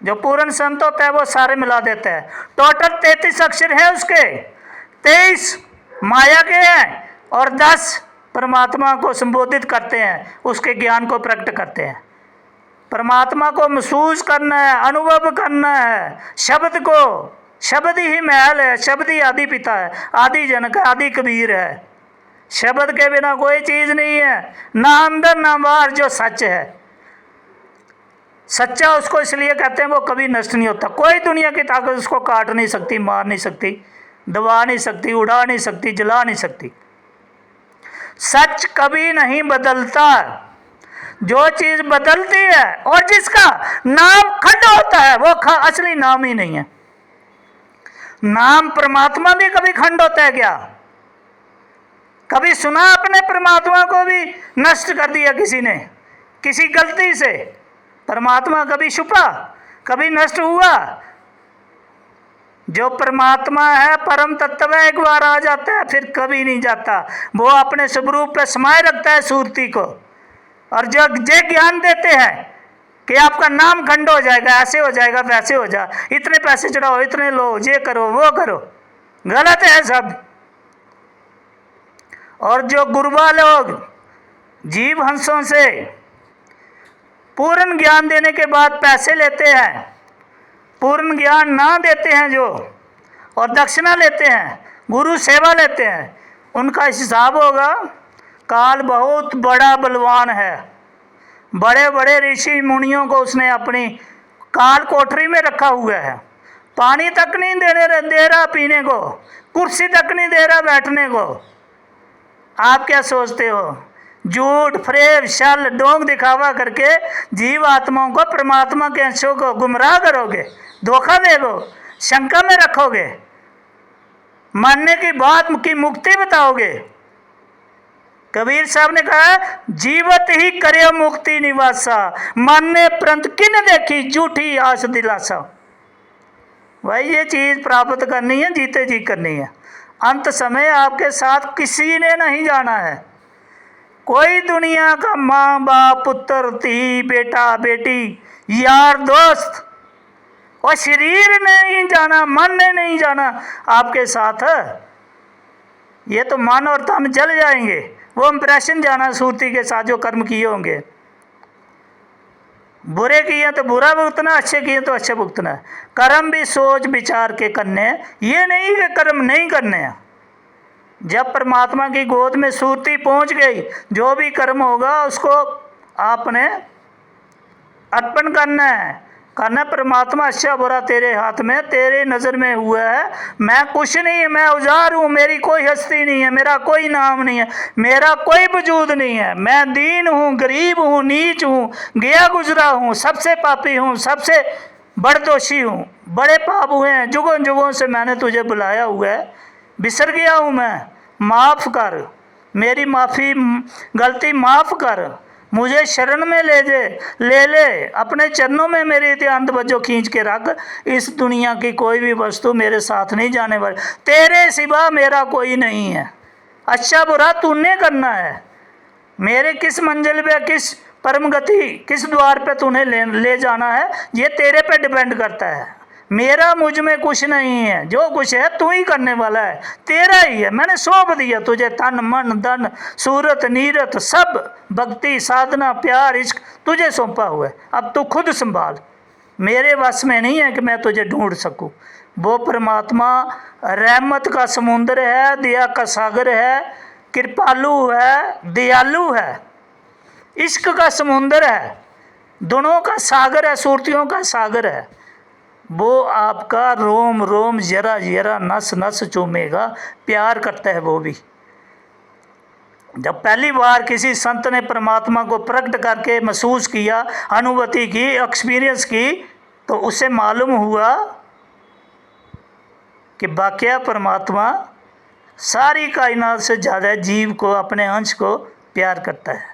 जो पूर्ण संत होता है वो सारे मिला देता है। टोटल 33 अक्षर है उसके, 23 माया के हैं और 10 परमात्मा को संबोधित करते हैं, उसके ज्ञान को प्रकट करते हैं। परमात्मा को महसूस करना है, अनुभव करना है, शब्द को, शब्द ही महल है, शब्द ही आदि पिता है, आदि जनक है, आदि कबीर है। शब्द के बिना कोई चीज़ नहीं है, ना अंदर ना बाहर, जो सच है। सच्चा उसको इसलिए कहते हैं वो कभी नष्ट नहीं होता। कोई दुनिया की ताकत उसको काट नहीं सकती, मार नहीं सकती, दबा नहीं सकती, उड़ा नहीं सकती, जला नहीं सकती। सच कभी नहीं बदलता। जो चीज बदलती है और जिसका नाम खंड होता है वो असली नाम ही नहीं है। नाम परमात्मा भी कभी खंड होता है क्या? कभी सुना अपने परमात्मा को भी नष्ट कर दिया किसी ने, किसी गलती से? परमात्मा कभी छुपा, कभी नष्ट हुआ? जो परमात्मा है, परम तत्व है, एक बार आ जाता है फिर कभी नहीं जाता। वो अपने स्वरूप पे समाये रखता है सूरती को। और जो ज्ञान देते हैं कि आपका नाम खंड हो जाएगा, ऐसे हो जाएगा, वैसे हो जा, इतने पैसे चढ़ाओ, इतने लो, ये करो, वो करो, गलत है सब। और जो गुरुबा लोग जीव हंसों से पूर्ण ज्ञान देने के बाद पैसे लेते हैं, पूर्ण ज्ञान ना देते हैं जो, और दक्षिणा लेते हैं, गुरु सेवा लेते हैं, उनका हिसाब होगा। काल बहुत बड़ा बलवान है। बड़े बड़े ऋषि मुनियों को उसने अपनी काल कोठरी में रखा हुआ है। पानी तक नहीं दे रहा पीने को, कुर्सी तक नहीं दे रहा बैठने को। आप क्या सोचते हो? झूठ, फरेब, छल, डोंग दिखावा करके जीव आत्माओं को, परमात्मा के अंशों को गुमराह करोगे, धोखा देगो, शंका में रखोगे, मानने की बात की मुक्ति बताओगे। कबीर साहब ने कहा, जीवत ही करे मुक्ति निवासा, मानने परंत किन देखी झूठी आस दिलासा। भाई ये चीज प्राप्त करनी है, जीते जी करनी है। अंत समय आपके साथ किसी ने नहीं जाना है। कोई दुनिया का माँ बाप, पुत्र, धी, बेटा, बेटी, यार, दोस्त और शरीर ने नहीं जाना, मन ने नहीं जाना आपके साथ। ये तो मन और तन जल जाएंगे। वो इंप्रेशन जाना सूरती के साथ जो कर्म किए होंगे। बुरे किए तो बुरा भुगतना, अच्छे किए तो अच्छे भुगतना। कर्म भी सोच विचार के करने, ये नहीं कि कर्म नहीं करने हैं। जब परमात्मा की गोद में सूरती पहुंच गई, जो भी कर्म होगा उसको आपने अर्पण करना है। करना परमात्मा, अच्छा बुरा तेरे हाथ में, तेरे नज़र में हुआ है। मैं कुछ नहीं, मैं औजार हूँ, मेरी कोई हस्ती नहीं है, मेरा कोई नाम नहीं है, मेरा कोई वजूद नहीं है। मैं दीन हूँ, गरीब हूँ, नीच हूँ, गया गुजरा हूँ, सबसे पापी हूँ, सबसे बड़ दोषी हूँ। बड़े पाप हुए हैं, जुगों जुगों से मैंने तुझे बुलाया हुआ है, बिसर गया हूँ मैं, माफ़ कर, मेरी माफ़ी, गलती माफ़ कर, मुझे शरण में ले ले, अपने चरणों में मेरे ध्यान तवज्जो खींच के रख। इस दुनिया की कोई भी वस्तु मेरे साथ नहीं जाने वाली, तेरे सिवा मेरा कोई नहीं है। अच्छा बुरा तूने करना है। मेरे किस मंजिल पे, किस परम गति, किस द्वार पे तूने ले जाना है, ये तेरे पे डिपेंड करता है। मेरा मुझ में कुछ नहीं है, जो कुछ है तू ही करने वाला है, तेरा ही है। मैंने सौंप दिया तुझे तन मन धन सूरत नीरत, सब भक्ति साधना प्यार इश्क तुझे सौंपा हुआ है। अब तू खुद संभाल। मेरे वश में नहीं है कि मैं तुझे ढूंढ सकूं। वो परमात्मा रहमत का समुद्र है, दया का सागर है, कृपालु है, दयालु है, इश्क का समुद्र है, दोनों का सागर है, सूरतियों का सागर है। वो आपका रोम रोम जरा जरा नस नस चूमेगा, प्यार करता है वो भी। जब पहली बार किसी संत ने परमात्मा को प्रकट करके महसूस किया, अनुभूति की, एक्सपीरियंस की, तो उसे मालूम हुआ कि वाकया परमात्मा सारी कायनात से ज़्यादा जीव को, अपने अंश को प्यार करता है।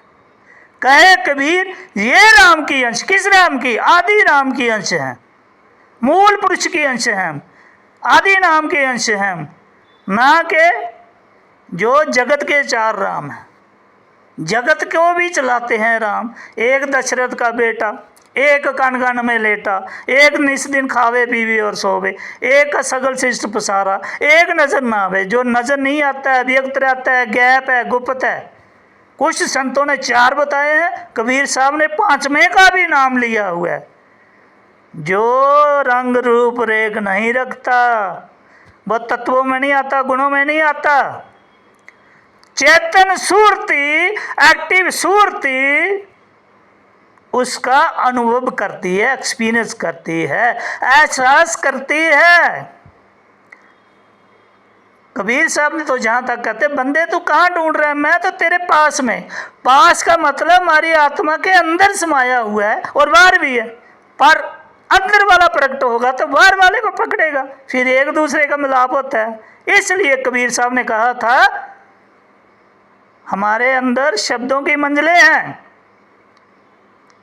कहे कबीर, ये राम की अंश, किस राम की? आदि राम की अंश हैं, मूल पुरुष के अंश हैं, आदि नाम के अंश हैं, ना के जो जगत के चार राम हैं। जगत को भी चलाते हैं राम। एक दशरथ का बेटा, एक कन कन में लेटा, एक निस दिन खावे पीवे और सोवे, एक सगल शिष्ट पसारा, एक नजर ना आवे। जो नजर नहीं आता है, व्यक्त रहता है, गैप है, गुप्त है। कुछ संतों ने चार बताए हैं, कबीर साहब ने पांचवें का भी नाम लिया हुआ है। जो रंग रूप रेख नहीं रखता, वो तत्वों में नहीं आता, गुणों में नहीं आता। चेतन सूरती, एक्टिव सूरती, उसका अनुभव करती है, एक्सपीरियंस करती है, एहसास करती है। कबीर साहब ने तो जहाँ तक कहते, बंदे तू कहाँ ढूंढ रहा है, मैं तो तेरे पास में। पास का मतलब हमारी आत्मा के अंदर समाया हुआ है और बाहर भी है, पर अंदर वाला प्रकट होगा तो बाहर वाले को पकड़ेगा, फिर एक दूसरे का मिलाप होता है। इसलिए कबीर साहब ने कहा था हमारे अंदर शब्दों की मंजिलें हैं।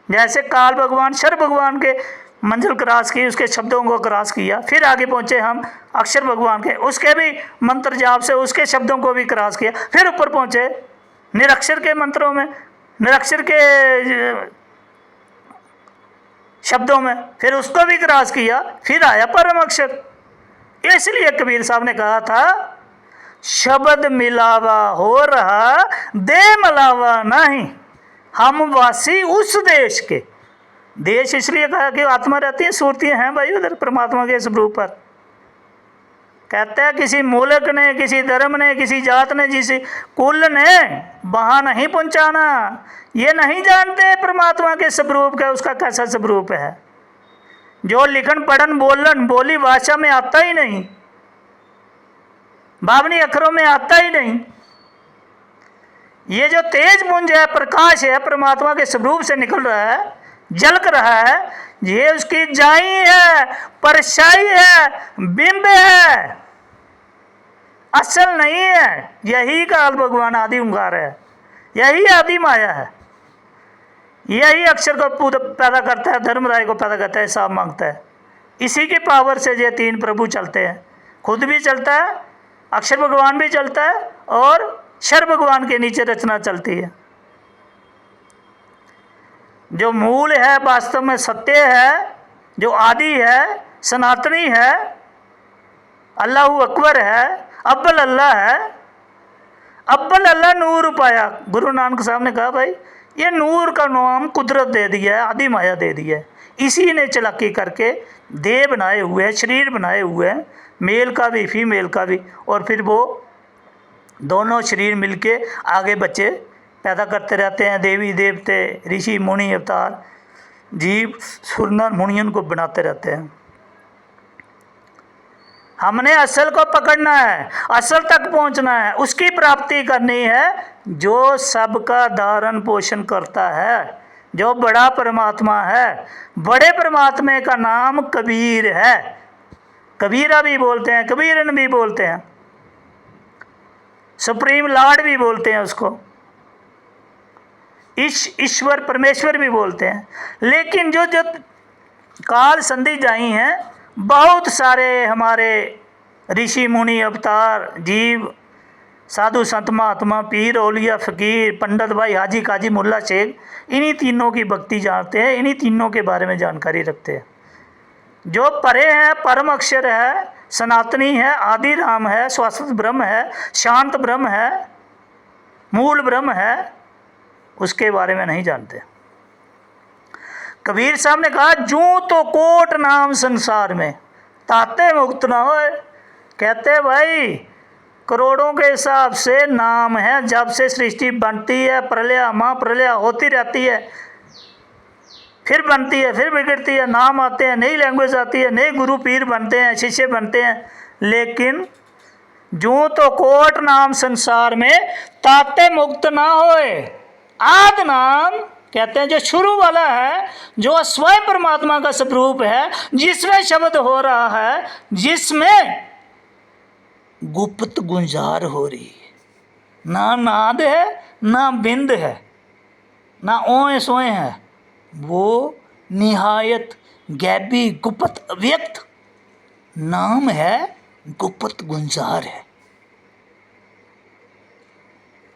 जैसे काल भगवान शर भगवान के मंजिल क्रॉस की, उसके शब्दों को क्रॉस किया, फिर आगे पहुंचे हम अक्षर भगवान के, उसके भी मंत्र जाप से उसके शब्दों को भी क्रॉस किया, फिर ऊपर पहुंचे निरक्षर के मंत्रों में, निरक्षर के शब्दों में, फिर उसको भी क्रॉस किया, फिर आया परम अक्षर। इसलिए कबीर साहब ने कहा था शब्द मिलावा हो रहा दे मिलावा नहीं, हम वासी उस देश के। देश इसलिए कहा कि आत्मा रहती है, सूरतियाँ हैं भाई उधर परमात्मा के स्वरूप पर। कहता है किसी मुल्क ने, किसी धर्म ने, किसी जात ने, किसी कुल ने वहाँ नहीं पहुँचाना। ये नहीं जानते परमात्मा के स्वरूप का, उसका कैसा स्वरूप है। जो लिखन पढ़न बोलन बोली भाषा में आता ही नहीं, बावनी अक्षरों में आता ही नहीं। ये जो तेज पुंज है, प्रकाश है, परमात्मा के स्वरूप से निकल रहा है, झलक रहा है, ये उसकी जाई है, परछाई है, बिंब है, असल नहीं है। यही काल भगवान आदि ओंकार है, यही आदि माया है, यही अक्षर को पैदा करता है, धर्मराय को पैदा करता है, हिसाब मांगता है। इसी की पावर से ये तीन प्रभु चलते हैं, खुद भी चलता है, अक्षर भगवान भी चलता है, और शर भगवान के नीचे रचना चलती है। जो मूल है वास्तव में सत्य है, जो आदि है, सनातनी है, अल्लाह अकबर है, अव्वल अल्लाह है, अव्वल अल्लाह नूर पाया। गुरु नानक साहब ने कहा भाई ये नूर का नाम कुदरत दे दिया है, आदि माया दे दिया है। इसी ने चलाकी करके देह बनाए हुए हैं, शरीर बनाए हुए हैं, मेल का भी फीमेल का भी, और फिर वो दोनों शरीर मिलके आगे बच्चे पैदा करते रहते हैं। देवी देवते, ऋषि मुनि, अवतार, जीव, सुरनर, मुनियन को बनाते रहते हैं। हमने असल को पकड़ना है, असल तक पहुंचना है, उसकी प्राप्ति करनी है जो सबका धारण पोषण करता है, जो बड़ा परमात्मा है। बड़े परमात्मा का नाम कबीर है, कबीरा भी बोलते हैं, कबीरन भी बोलते हैं, सुप्रीम लॉर्ड भी बोलते हैं उसको, ईश्वर परमेश्वर भी बोलते हैं। लेकिन जो जो काल संधि जाई हैं, बहुत सारे हमारे ऋषि मुनि, अवतार, जीव, साधु संत महात्मा, पीर औलिया, फकीर, पंडित भाई, हाजी काजी, मुल्ला शेख, इन्हीं तीनों की भक्ति जानते हैं, इन्हीं तीनों के बारे में जानकारी रखते हैं। जो परे हैं, परम अक्षर है, सनातनी है, आदि राम है, शाश्वत ब्रह्म है, शांत ब्रह्म है, मूल ब्रह्म है, उसके बारे में नहीं जानते। कबीर साहब ने कहा जूं तो कोट नाम संसार में ताते मुक्त ना होए। कहते भाई करोड़ों के हिसाब से नाम है, जब से सृष्टि बनती है, प्रलय महाप्रलय होती रहती है, फिर बनती है, फिर बिगड़ती है, नाम आते हैं, नई लैंग्वेज आती है, नए गुरु पीर बनते हैं, शिष्य बनते हैं। लेकिन जूं तो कोट नाम संसार में ताते मुक्त ना होए। आद नाम कहते हैं जो शुरू वाला है, जो स्वयं परमात्मा का स्वरूप है, जिसमें शब्द हो रहा है, जिसमें गुप्त गुंजार हो रही है, ना नाद है, ना बिंद है, ना ओए सोए है, वो निहायत गैबी गुप्त अव्यक्त नाम है, गुप्त गुंजार है।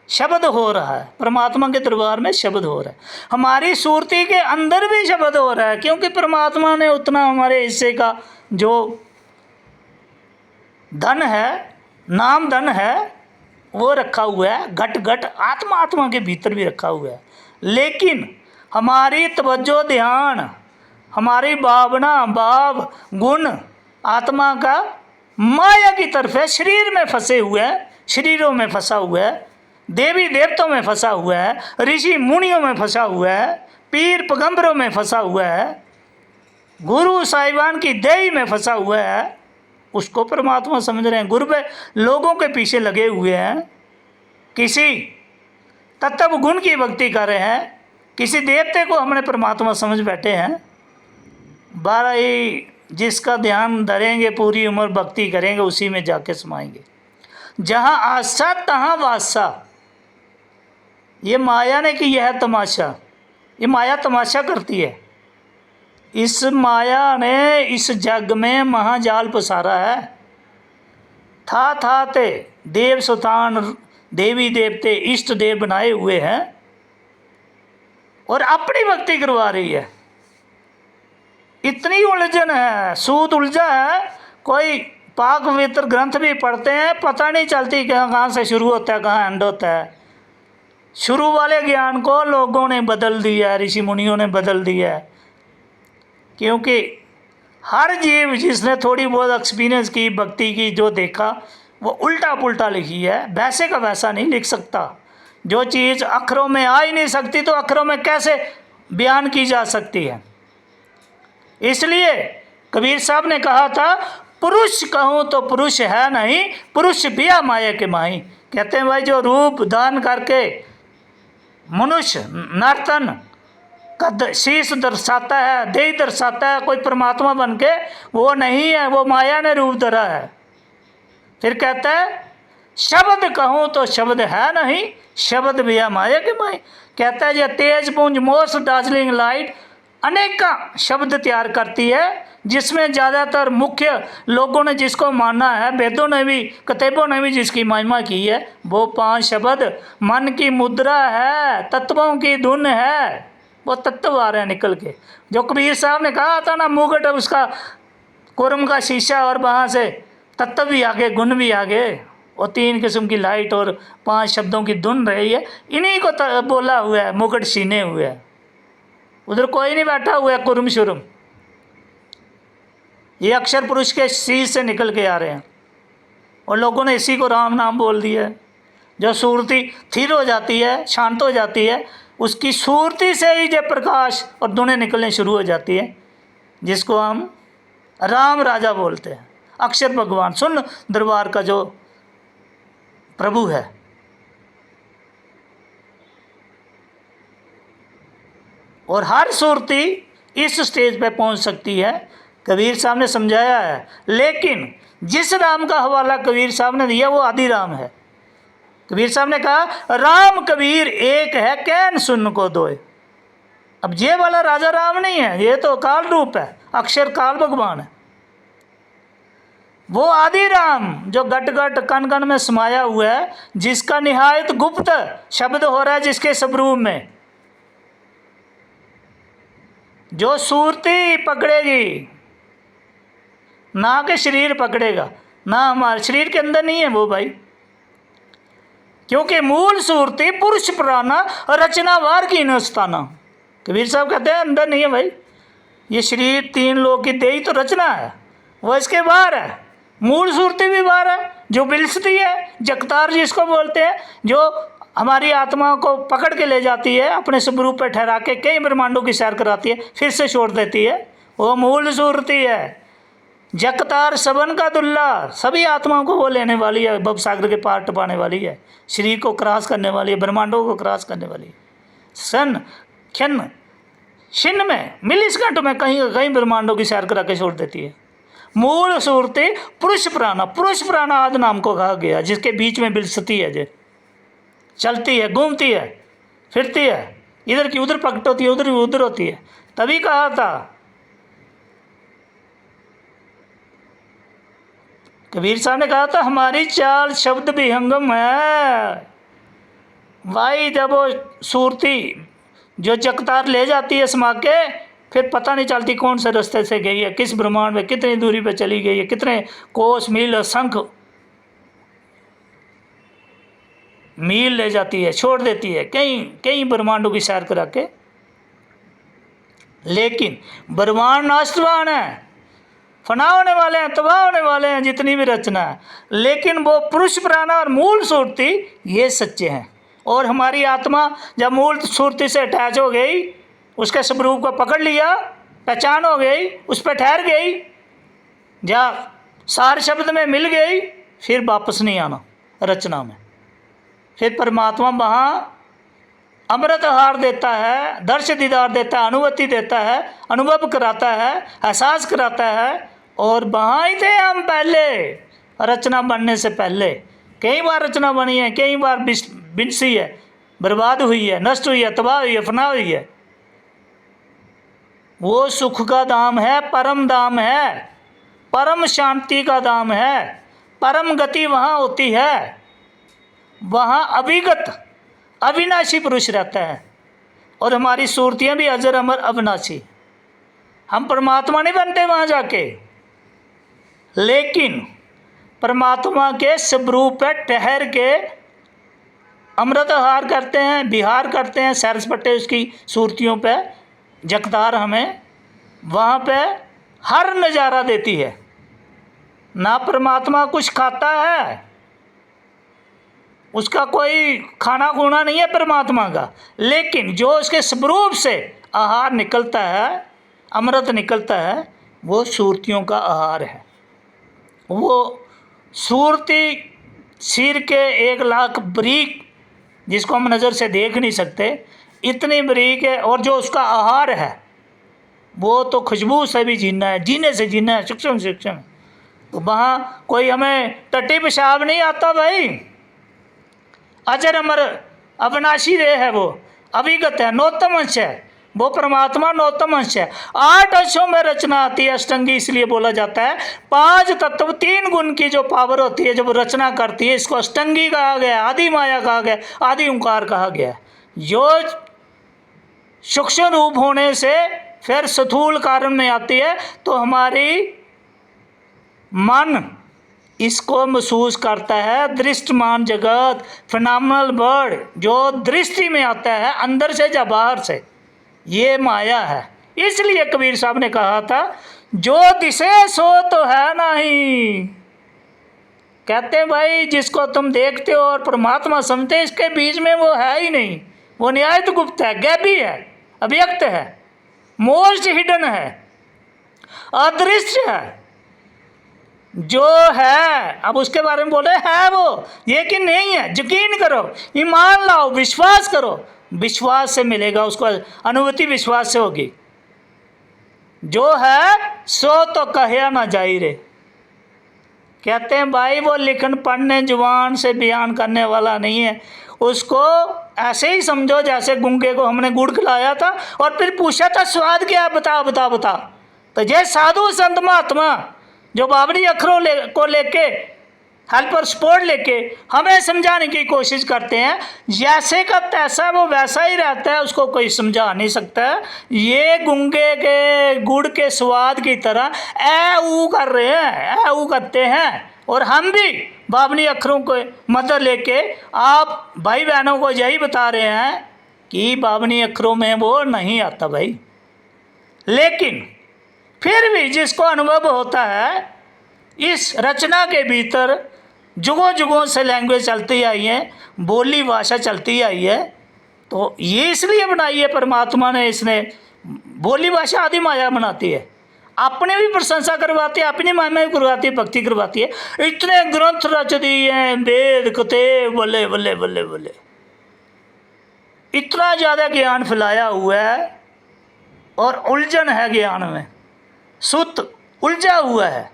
शब्द हो रहा है, परमात्मा के दरबार में शब्द हो रहा है, हमारी सूरती के अंदर भी शब्द हो रहा है, क्योंकि परमात्मा ने उतना हमारे हिस्से का जो धन है, नाम धन है, वो रखा हुआ है, घट घट आत्मा आत्मा के भीतर भी रखा हुआ है। लेकिन हमारी तवज्जो ध्यान, हमारी भावना, भाव, गुण आत्मा का माया की तरफ है, शरीर में फंसे हुए हैं, शरीरों में फंसा हुआ है, देवी देवताओं में फंसा हुआ है, ऋषि मुनियों में फंसा हुआ है, पीर पैगंबरों में फंसा हुआ है, गुरु साहिबान की देही में फंसा हुआ है, उसको परमात्मा समझ रहे हैं। गुरबे लोगों के पीछे लगे हुए हैं, किसी तत्व गुण की भक्ति कर रहे हैं, किसी देवते को हमने परमात्मा समझ बैठे हैं। 12 ही जिसका ध्यान धरेंगे पूरी उम्र भक्ति करेंगे, उसी में जाके समाएंगे। जहाँ आशा तहाँ वासा। ये माया ने की है तमाशा, ये माया तमाशा करती है। इस माया ने इस जग में महाजाल पसारा है। था ते देव सुतान देवी देवते इष्ट देव बनाए हुए हैं और अपनी भक्ति करवा रही है। इतनी उलझन है, सूद उलझा है। कोई पाक पवित्र ग्रंथ भी पढ़ते हैं, पता नहीं चलती कहाँ से शुरू होता है कहाँ एंड होता है। शुरू वाले ज्ञान को लोगों ने बदल दिया है, ऋषि मुनियों ने बदल दिया है। क्योंकि हर जीव जिसने थोड़ी बहुत एक्सपीरियंस की, भक्ति की, जो देखा वो उल्टा पुल्टा लिखी है, वैसे का वैसा नहीं लिख सकता। जो चीज़ अक्षरों में आ ही नहीं सकती तो अक्षरों में कैसे बयान की जा सकती है। इसलिए कबीर साहब ने कहा था, पुरुष कहूँ तो पुरुष है नहीं, पुरुष बिया माया के माही। कहते हैं भाई जो रूप दान करके मनुष्य नर्तन का शीश दर्शाता है, देह दर्शाता है, कोई परमात्मा बन के, वो नहीं है, वो माया ने रूप धरा है। फिर कहता है शब्द कहूँ तो शब्द है नहीं, शब्द बिया माया के माही। कहता है ये तेज पुंज मोस्ट डार्जिलिंग लाइट अनेका शब्द तैयार करती है, जिसमें ज़्यादातर मुख्य लोगों ने जिसको माना है, वेदों ने भी किताबों ने भी जिसकी महिमा की है, वो 5 शब्द मन की मुद्रा है, तत्वों की धुन है। वो तत्व आ रहे हैं निकल के। जो कबीर साहब ने कहा था ना, मुगट उसका कुरम का शीशा, और वहाँ से तत्व भी आगे, गुण भी आगे, और 3 किस्म की लाइट और 5 शब्दों की धुन रही है। इन्हीं को बोला हुआ है, मुगट सीने हुए है। उधर कोई नहीं बैठा हुआ है कुरम शुरम। ये अक्षर पुरुष के शीश से निकल के आ रहे हैं और लोगों ने इसी को राम नाम बोल दिया है। जो सूरती स्थिर हो जाती है, शांत हो जाती है, उसकी सूरती से ही जब प्रकाश और धुनें निकलने शुरू हो जाती है, जिसको हम राम राजा बोलते हैं। अक्षर भगवान सुन दरबार का जो प्रभु है। और हर सूरती इस स्टेज पे पहुंच सकती है, कबीर साहब ने समझाया है। लेकिन जिस राम का हवाला कबीर साहब ने दिया वो आदि राम है। कबीर साहब ने कहा राम कबीर एक है, कैन सुन को दोए। अब ये वाला राजा राम नहीं है, ये तो काल रूप है, अक्षर काल भगवान है। वो आदि राम जो गट गट कण कण में समाया हुआ है, जिसका निहायत गुप्त शब्द हो रहा है जिसके स्वरूप में, जो सूरती पकड़ेगी ना के शरीर पकड़ेगा, ना हमारे शरीर के अंदर नहीं है वो भाई। क्योंकि मूल सूरती पुरुष पुराना रचनावार की नस्ताना। कबीर साहब कहते हैं अंदर नहीं है भाई, ये शरीर 3 लोग की देही तो रचना है, वो इसके बाहर है। मूल सूरती भी बाहर है, जो बिलसती है, जगतार जिसको बोलते हैं, जो हमारी आत्मा को पकड़ के ले जाती है, अपने स्वरूप पर ठहरा के कई ब्रह्मांडों की सैर कराती है, फिर से छोड़ देती है, वो मूल सूरती है। जगतार सबन का दुल्ला, सभी आत्माओं को वो लेने वाली है, भव सागर के पार टपाने वाली है, शरीर को क्रॉस करने वाली है, ब्रह्मांडों को क्रॉस करने वाली है। सन क्षण छिन्न में, मिलीसेकंड में कहीं कहीं ब्रह्मांडों की सैर करा के छोड़ देती है। मूल सूरती पुरुष प्राणा आदि नाम को कहा गया, जिसके बीच में बिलसती है, जो चलती है, घूमती है, फिरती है, इधर की उधर प्रकट होती है, उधर की उधर होती है। तभी कहा था कबीर साहब ने कहा था हमारी चाल शब्द भी हंगम है भाई। जब वो सूरती जो जगतार ले जाती है समा के, फिर पता नहीं चलती कौन से रास्ते से गई है, किस ब्रह्मांड में कितनी दूरी पे चली गई है, कितने कोस मील असंख्य मील ले जाती है, छोड़ देती है, कई ब्रह्मांडों की सैर करा के। लेकिन ब्रह्मांड नाशवान है, फना होने वाले हैं, तबाह होने वाले हैं, जितनी भी रचना है। लेकिन वो पुरुष प्राणा और मूल सूरती ये सच्चे हैं। और हमारी आत्मा जब मूल सूरती से अटैच हो गई उसके स्वरूप को पकड़ लिया, पहचान हो गई, उस पर ठहर गई, जा सार शब्द में मिल गई, फिर वापस नहीं आना रचना में। फिर परमात्मा वहाँ अमृत आहार देता है, दर्श दीदार देता है, अनुभूति देता है, अनुभव कराता है, एहसास कराता है। और वहाँ ही थे हम पहले, रचना बनने से पहले। कई बार रचना बनी है, कई बार बिनसी है, बर्बाद हुई है, नष्ट हुई है, तबाह हुई है, फना हुई है। वो सुख का दाम है, परम दाम है, परम शांति का दाम है, परम गति वहाँ होती है। वहाँ अभिगत अविनाशी पुरुष रहता है, और हमारी सूरतियाँ भी अजर अमर अविनाशी। हम परमात्मा नहीं बनते वहाँ जाके, लेकिन परमात्मा के स्वरूप पर ठहर के अमृत आहार करते हैं, विहार करते हैं, सैर सपाटे उसकी सूरतियों पे जगतार हमें वहाँ पे हर नज़ारा देती है। ना परमात्मा कुछ खाता है, उसका कोई खाना खूना नहीं है परमात्मा का, लेकिन जो उसके स्वरूप से आहार निकलता है, अमृत निकलता है, वो सूरतियों का आहार है। वो सूरती सिर के 1,00,000 बरीक, जिसको हम नज़र से देख नहीं सकते, इतनी बरीक है। और जो उसका आहार है वो तो खुशबू से भी जीना है, जीने से जीना है, सूक्ष्म सूक्ष्म। तो वहाँ कोई हमें टट्टी पेशाब नहीं आता भाई। अजर अमर अविनाशी रे है, वो अविगत है, नौतम अंश है, वो परमात्मा नौतम अंश है। 8 अंशों में रचना आती है, अष्टंगी इसलिए बोला जाता है। 5 तत्व 3 गुण की जो पावर होती है जब रचना करती है, इसको अष्टंगी कहा गया, आदि माया कहा गया, आदि ओंकार कहा गया। जो सूक्ष्म रूप होने से फिर स्थूल कारण में आती है, तो हमारी मन इसको महसूस करता है। दृष्टमान जगत, फिनोमिनल वर्ल्ड, जो दृष्टि में आता है अंदर से या बाहर से, ये माया है। इसलिए कबीर साहब ने कहा था, जो दिसे सो तो है नहीं। कहते हैं भाई, जिसको तुम देखते हो और परमात्मा समझते, इसके बीच में वो है ही नहीं। वो न्यायित गुप्त है, गैबी है, अव्यक्त है, मोस्ट हिडन है, अदृश्य है। जो है, अब उसके बारे में बोले है वो, ये कि नहीं है। यकीन करो, ईमान लाओ, विश्वास करो, विश्वास से मिलेगा उसको, अनुभूति विश्वास से होगी। जो है सो तो कहे ना जाई रे। कहते हैं भाई, वो लिखन पढ़ने जुबान से बयान करने वाला नहीं है। उसको ऐसे ही समझो जैसे गूंगे को हमने गुड़ खिलाया था और फिर पूछा था स्वाद क्या, बता बता बता। तो ये साधु संत महात्मा जो बाबरी अखरों को लेके हेल्पर सपोर्ट लेके हमें समझाने की कोशिश करते हैं, जैसे का तैसा वो वैसा ही रहता है, उसको कोई समझा नहीं सकता। ये गूंगे के गुड़ के स्वाद की तरह ऐ ऊ कर रहे हैं, ऐ ऊ करते हैं। और हम भी बाबरी अखरों को मदद लेके आप भाई बहनों को यही बता रहे हैं कि बाबरी अखरों में वो नहीं आता भाई। लेकिन फिर भी जिसको अनुभव होता है, इस रचना के भीतर जुगों जुगों से लैंग्वेज चलती आई है, बोली भाषा चलती आई है। तो ये इसलिए बनाई है परमात्मा ने, इसने बोली भाषा आदि माया बनाती है, अपने भी प्रशंसा करवाती है, अपनी महिमा भी करवाती है, भक्ति करवाती है। इतने ग्रंथ रच दिए हैं, वेद कते, बल्ले बल्ले बल्ले बल्ले, इतना ज़्यादा ज्ञान फैलाया हुआ है। और उलझन है ज्ञान में, सुत उलझा हुआ है,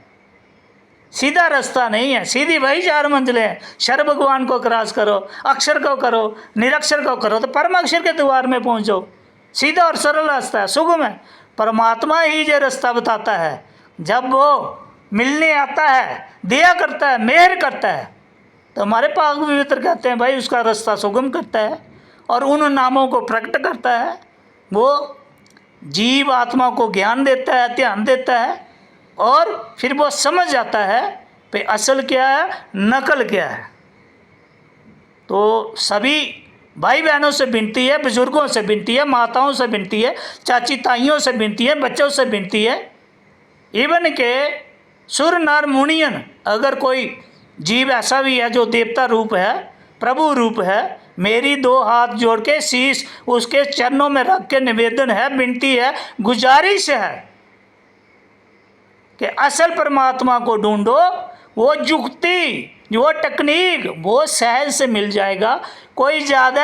सीधा रास्ता नहीं है। सीधी वही 4 मंजिलें हैं। शर भगवान को क्रॉस करो, अक्षर को करो, निरक्षर को करो, तो परम अक्षर के द्वार में पहुंचो। सीधा और सरल रास्ता है, सुगम है। परमात्मा ही ये रास्ता बताता है। जब वो मिलने आता है, दया करता है, मेहर करता है, तो हमारे पाक पवित्र कहते हैं भाई उसका रास्ता सुगम करता है और उन नामों को प्रकट करता है। वो जीव आत्मा को ज्ञान देता है, ध्यान देता है, और फिर वो समझ जाता है कि असल क्या है, नकल क्या है। तो सभी भाई बहनों से विनती है, बुजुर्गों से विनती है, माताओं से विनती है, चाची ताइयों से विनती है, बच्चों से विनती है, इवन के सुर नर मुनियन, अगर कोई जीव ऐसा भी है जो देवता रूप है, प्रभु रूप है, मेरी 2 हाथ जोड़ के शीश उसके चरणों में रख के निवेदन है, विनती है, गुजारिश है कि असल परमात्मा को ढूंढो। वो जुक्ति, वो टेक्निक वो सहज से मिल जाएगा। कोई ज़्यादा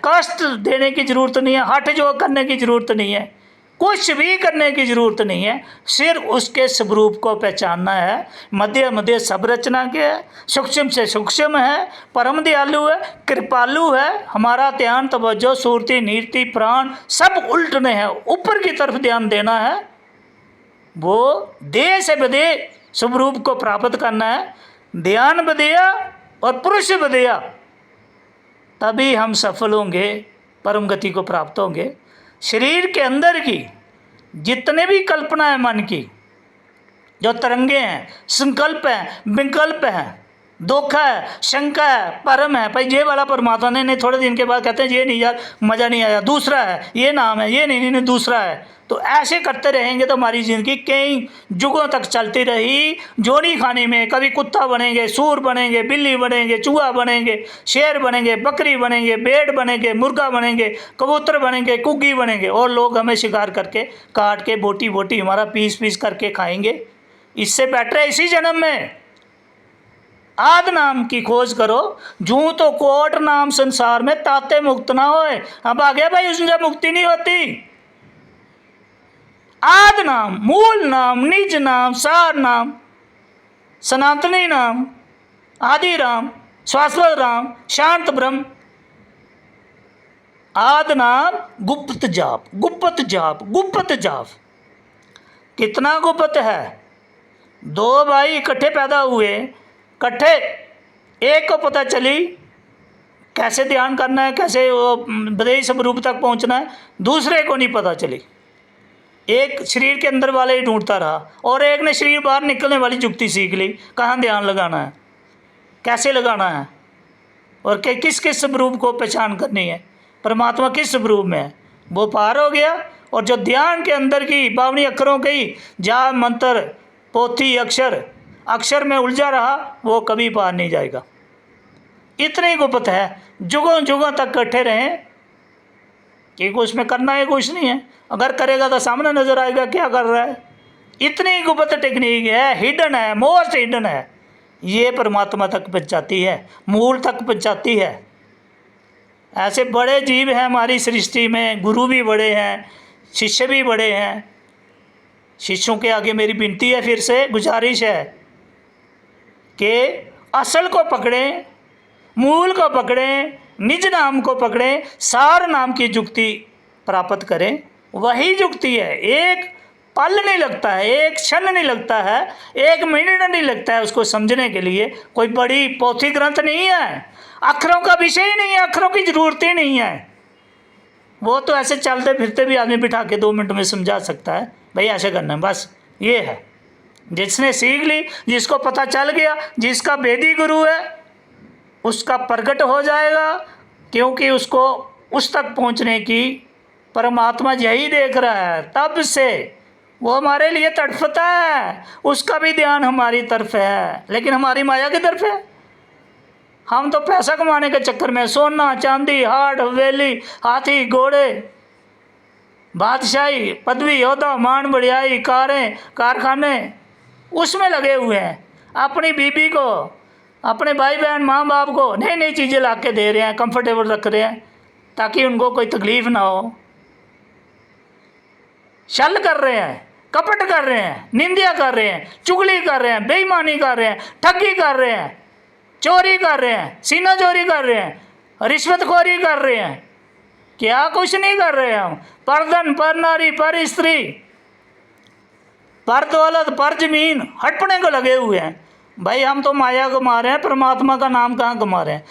कष्ट देने की ज़रूरत नहीं है, हठ जो करने की ज़रूरत नहीं है, कुछ भी करने की ज़रूरत नहीं है। सिर्फ उसके स्वरूप को पहचानना है। मध्य मध्य सब रचना के है, सूक्ष्म से सूक्ष्म है, परम दयालु है, कृपालु है। हमारा ध्यान, तवज्जो, सुरती, नीति, प्राण सब उल्टने हैं, ऊपर की तरफ ध्यान देना है। वो देह से बदे स्वरूप को प्राप्त करना है। ध्यान बदिया और पुरुष बदिया, तभी हम सफल होंगे, परम गति को प्राप्त होंगे। शरीर के अंदर की जितने भी कल्पना है मन की, जो तरंगे हैं, संकल्प हैं, विकल्प हैं, दुख है, शंका है, परम है, भाई ये वाला परमात्मा नहीं, थोड़े दिन के बाद कहते हैं ये नहीं यार मज़ा नहीं आया, दूसरा है, ये नाम है, ये नहीं दूसरा है। तो ऐसे करते रहेंगे तो हमारी ज़िंदगी कई युगों तक चलती रही। जोड़ी खाने में कभी कुत्ता बनेंगे, सूर बनेंगे, बिल्ली बनेंगे, चूहा बनेंगे, शेर बनेंगे, बकरी बनेंगे, भेड़ बनेंगे, मुर्गा बनेंगे, कबूतर बनेंगे, कुग्गी बनेंगे, और लोग हमें शिकार करके काट के बोटी बोटी हमारा पीस पीस करके खाएंगे। इससे बेटर है इसी जन्म में आद नाम की खोज करो। जूं तो कोट नाम संसार में ताते मुक्त ना होए। अब आ गया भाई, उससे मुक्ति नहीं होती। आद नाम, मूल नाम, निज नाम, सार नाम, सनातनी नाम, आदि राम, शाश्वत राम, शांत ब्रह्म। आद नाम गुप्त जाप, गुप्त जाप, गुप्त जाप। कितना गुप्त है? 2 भाई इकट्ठे पैदा हुए, इकट्ठे, एक को पता चली कैसे ध्यान करना है, कैसे वो बदेही स्वरूप तक पहुंचना है, दूसरे को नहीं पता चली। एक शरीर के अंदर वाले ही ढूंढता रहा और एक ने शरीर बाहर निकलने वाली जुक्ति सीख ली, कहाँ ध्यान लगाना है, कैसे लगाना है, और किस किस स्वरूप को पहचान करनी है, परमात्मा किस स्वरूप में है, वो पार हो गया। और जो ध्यान के अंदर की 52 अक्षरों की जाप मंत्र पोथी अक्षर अक्षर में उलझा रहा, वो कभी पार नहीं जाएगा। इतने गुप्त है, जुगों जुगों तक इकट्ठे रहें कि उसमें करना है कुछ नहीं है। अगर करेगा तो सामने नजर आएगा क्या कर रहा है। इतनी गुप्त टेक्निक है, हिडन है, मोस्ट हिडन है। ये परमात्मा तक पहुंचाती है, मूल तक पहुंचाती है। ऐसे बड़े जीव हैं हमारी सृष्टि में, गुरु भी बड़े हैं, शिष्य भी बड़े हैं। शिष्यों के आगे मेरी विनती है, फिर से गुजारिश है कि असल को पकड़ें, मूल को पकड़ें, निज नाम को पकड़ें, सार नाम की जुक्ति प्राप्त करें। वही जुक्ति है, एक पल नहीं लगता है, एक क्षण नहीं लगता है, 1 मिनट नहीं लगता है उसको समझने के लिए। कोई बड़ी पोथी ग्रंथ नहीं है, अक्षरों का विषय ही नहीं है, अक्षरों की जरूरत ही नहीं है। वो तो ऐसे चलते फिरते भी आदमी बिठा के 2 मिनट में समझा सकता है, भाई ऐसे करना है, बस ये है। जिसने सीख ली, जिसको पता चल गया, जिसका वेदी गुरु है, उसका प्रगट हो जाएगा, क्योंकि उसको उस तक पहुंचने की परमात्मा यही देख रहा है। तब से वो हमारे लिए तड़पता है, उसका भी ध्यान हमारी तरफ है, लेकिन हमारी माया की तरफ है। हम तो पैसा कमाने के चक्कर में सोना चांदी, हाट हवेली, हाथी घोड़े, बादशाही, पदवी, ओहदा, मान बढ़ियाई, कारें, कारखाने, उसमें लगे हुए हैं। अपनी बीबी को, अपने भाई बहन, माँ बाप को नई नई चीज़ें ला के दे रहे हैं, कंफर्टेबल रख रहे हैं ताकि उनको कोई तकलीफ ना हो। छल कर रहे हैं, कपट कर रहे हैं, निंदा कर रहे हैं, चुगली कर रहे हैं, बेईमानी कर रहे हैं, ठगी कर रहे हैं, चोरी कर रहे हैं, सीना चोरी कर रहे हैं, रिश्वतखोरी कर रहे हैं। क्या कुछ नहीं कर रहे हम। पर धन, पर नारी, पर स्त्री, पर दौलत, पर जमीन हड़पने को लगे हुए हैं। भाई हम तो माया कमा रहे हैं, परमात्मा का नाम कहाँ कमा रहे हैं?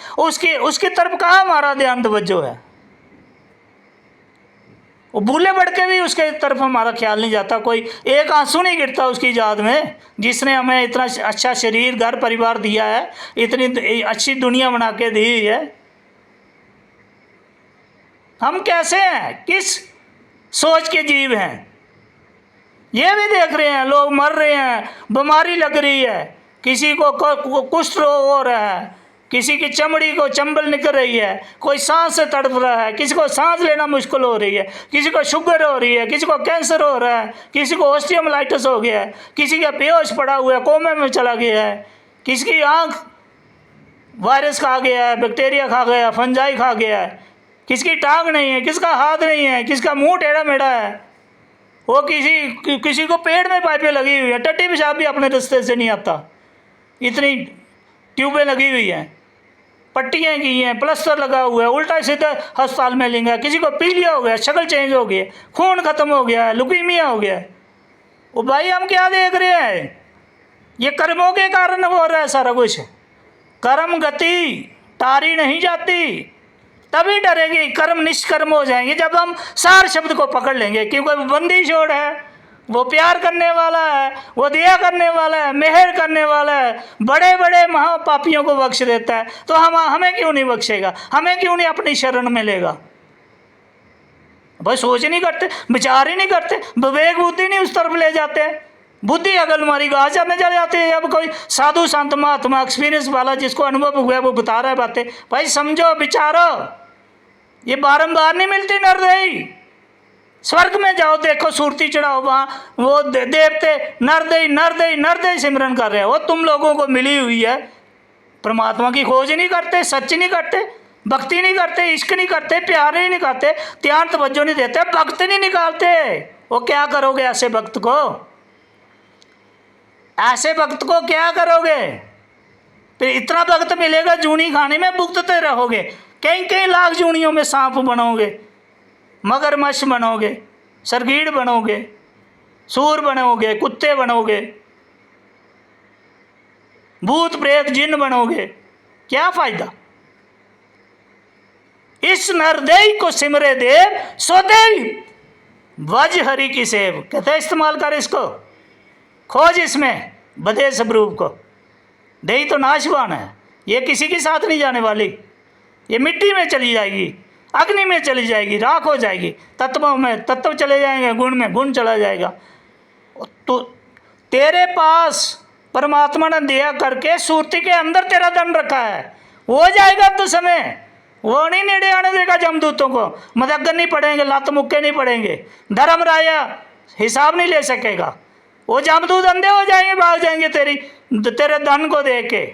उसकी तरफ कहाँ हमारा ध्यान तवज्जो है? वो भूले बढ़ के भी उसके तरफ हमारा ख्याल नहीं जाता, कोई एक आंसू नहीं गिरता उसकी याद में, जिसने हमें इतना अच्छा शरीर, घर, परिवार दिया है, इतनी अच्छी दुनिया बना के दी है। हम कैसे हैं, किस सोच के जीव हैं, ये भी देख रहे हैं। लोग मर रहे हैं, बीमारी लग रही है, किसी को कुष्ठ रोग हो रहा है, किसी की चमड़ी को चंबल निकल रही है, कोई सांस से तड़प रहा है, किसी को सांस लेना मुश्किल हो रही है, किसी को शुगर हो रही है, किसी को कैंसर हो रहा है, किसी को ऑस्टियोमाइलाइटिस हो गया है, किसी का बेहोश पड़ा हुआ है, कोमे में चला गया है, किसी की आँख वायरस खा गया है, बैक्टीरिया खा गया, फंजाई खा गया है, किसकी टांग नहीं है, किसका हाथ नहीं है, किसका मुंह टेढ़ा मेढ़ा है, वो किसी को पेट में पाइपें लगी हुई है, टट्टी पेशाब भी अपने रास्ते से नहीं आता, इतनी ट्यूबें लगी हुई हैं, पट्टियाँ की हैं, प्लास्टर लगा हुआ है, उल्टा सीधा अस्पताल में लेंगे, किसी को पीलिया हो गया, शक्ल चेंज हो गई, खून खत्म हो गया है, लुकीमिया हो गया है। वो भाई हम क्या देख रहे हैं? ये कर्मों के कारण हो रहा है सारा कुछ। कर्म गति टारी नहीं जाती, तभी डरेगी, कर्म निष्कर्म हो जाएंगे जब हम सार शब्द को पकड़ लेंगे, क्योंकि वो बंदी छोड़ है, वो प्यार करने वाला है, वो दया करने वाला है, मेहर करने वाला है, बड़े बड़े महापापियों को बख्श देता है, तो हमें क्यों नहीं बख्शेगा, हमें क्यों नहीं अपनी शरण में लेगा? भाई सोच नहीं करते, विचार ही नहीं करते, विवेक बुद्धि नहीं उस तरफ ले जाते, बुद्धि अगलमारी गाजा में चले जाते हैं। अब कोई साधु संत महात्मा एक्सपीरियंस वाला जिसको अनुभव हुआ वो बता रहा है बातें, भाई समझो विचारो, ये बारंबार नहीं मिलती नरदई। स्वर्ग में जाओ, देखो सूरती चढ़ाओ, वहाँ वो देवते नरदई नरदई नरदई सिमरन कर रहे हो, वो तुम लोगों को मिली हुई है। परमात्मा की खोज नहीं करते, सच नहीं करते, भक्ति नहीं करते, इश्क नहीं करते, प्यार ही नहीं करते, ध्यान तवज्जो नहीं देते, भक्त नहीं निकालते। वो क्या करोगे ऐसे भक्त को? ऐसे भक्त को क्या करोगे? फिर इतना भक्त मिलेगा जूनी खाने में भुगतते रहोगे, कई कई लाख जूनियों में सांप बनोगे, मगरमच्छ बनोगे, सरगीड़ बनोगे, सूर बनोगे, कुत्ते बनोगे, भूत प्रेत जिन बनोगे, क्या फायदा? इस नरदेव को सिमरे देव स्वदेव वज हरि की सेव, कहते इस्तेमाल कर इसको, खोज इसमें बधे स्वरूप को। देही तो नाशवान है, ये किसी के साथ नहीं जाने वाली, ये मिट्टी में चली जाएगी, अग्नि में चली जाएगी, राख हो जाएगी, तत्वों में तत्व चले जाएंगे, गुण में गुण चला जाएगा। तो तेरे पास परमात्मा ने दया करके सूर्ति के अंदर तेरा धन रखा है, हो जाएगा तो समय, वो नहीं नेड़े आने देगा जमदूतों को, मदगन नहीं पड़ेंगे, लात मुक्के नहीं पड़ेंगे, धर्म राया हिसाब नहीं ले सकेगा, वो जमदूत अंधे हो जाएंगे, भाग जाएंगे तेरे धन को देख के।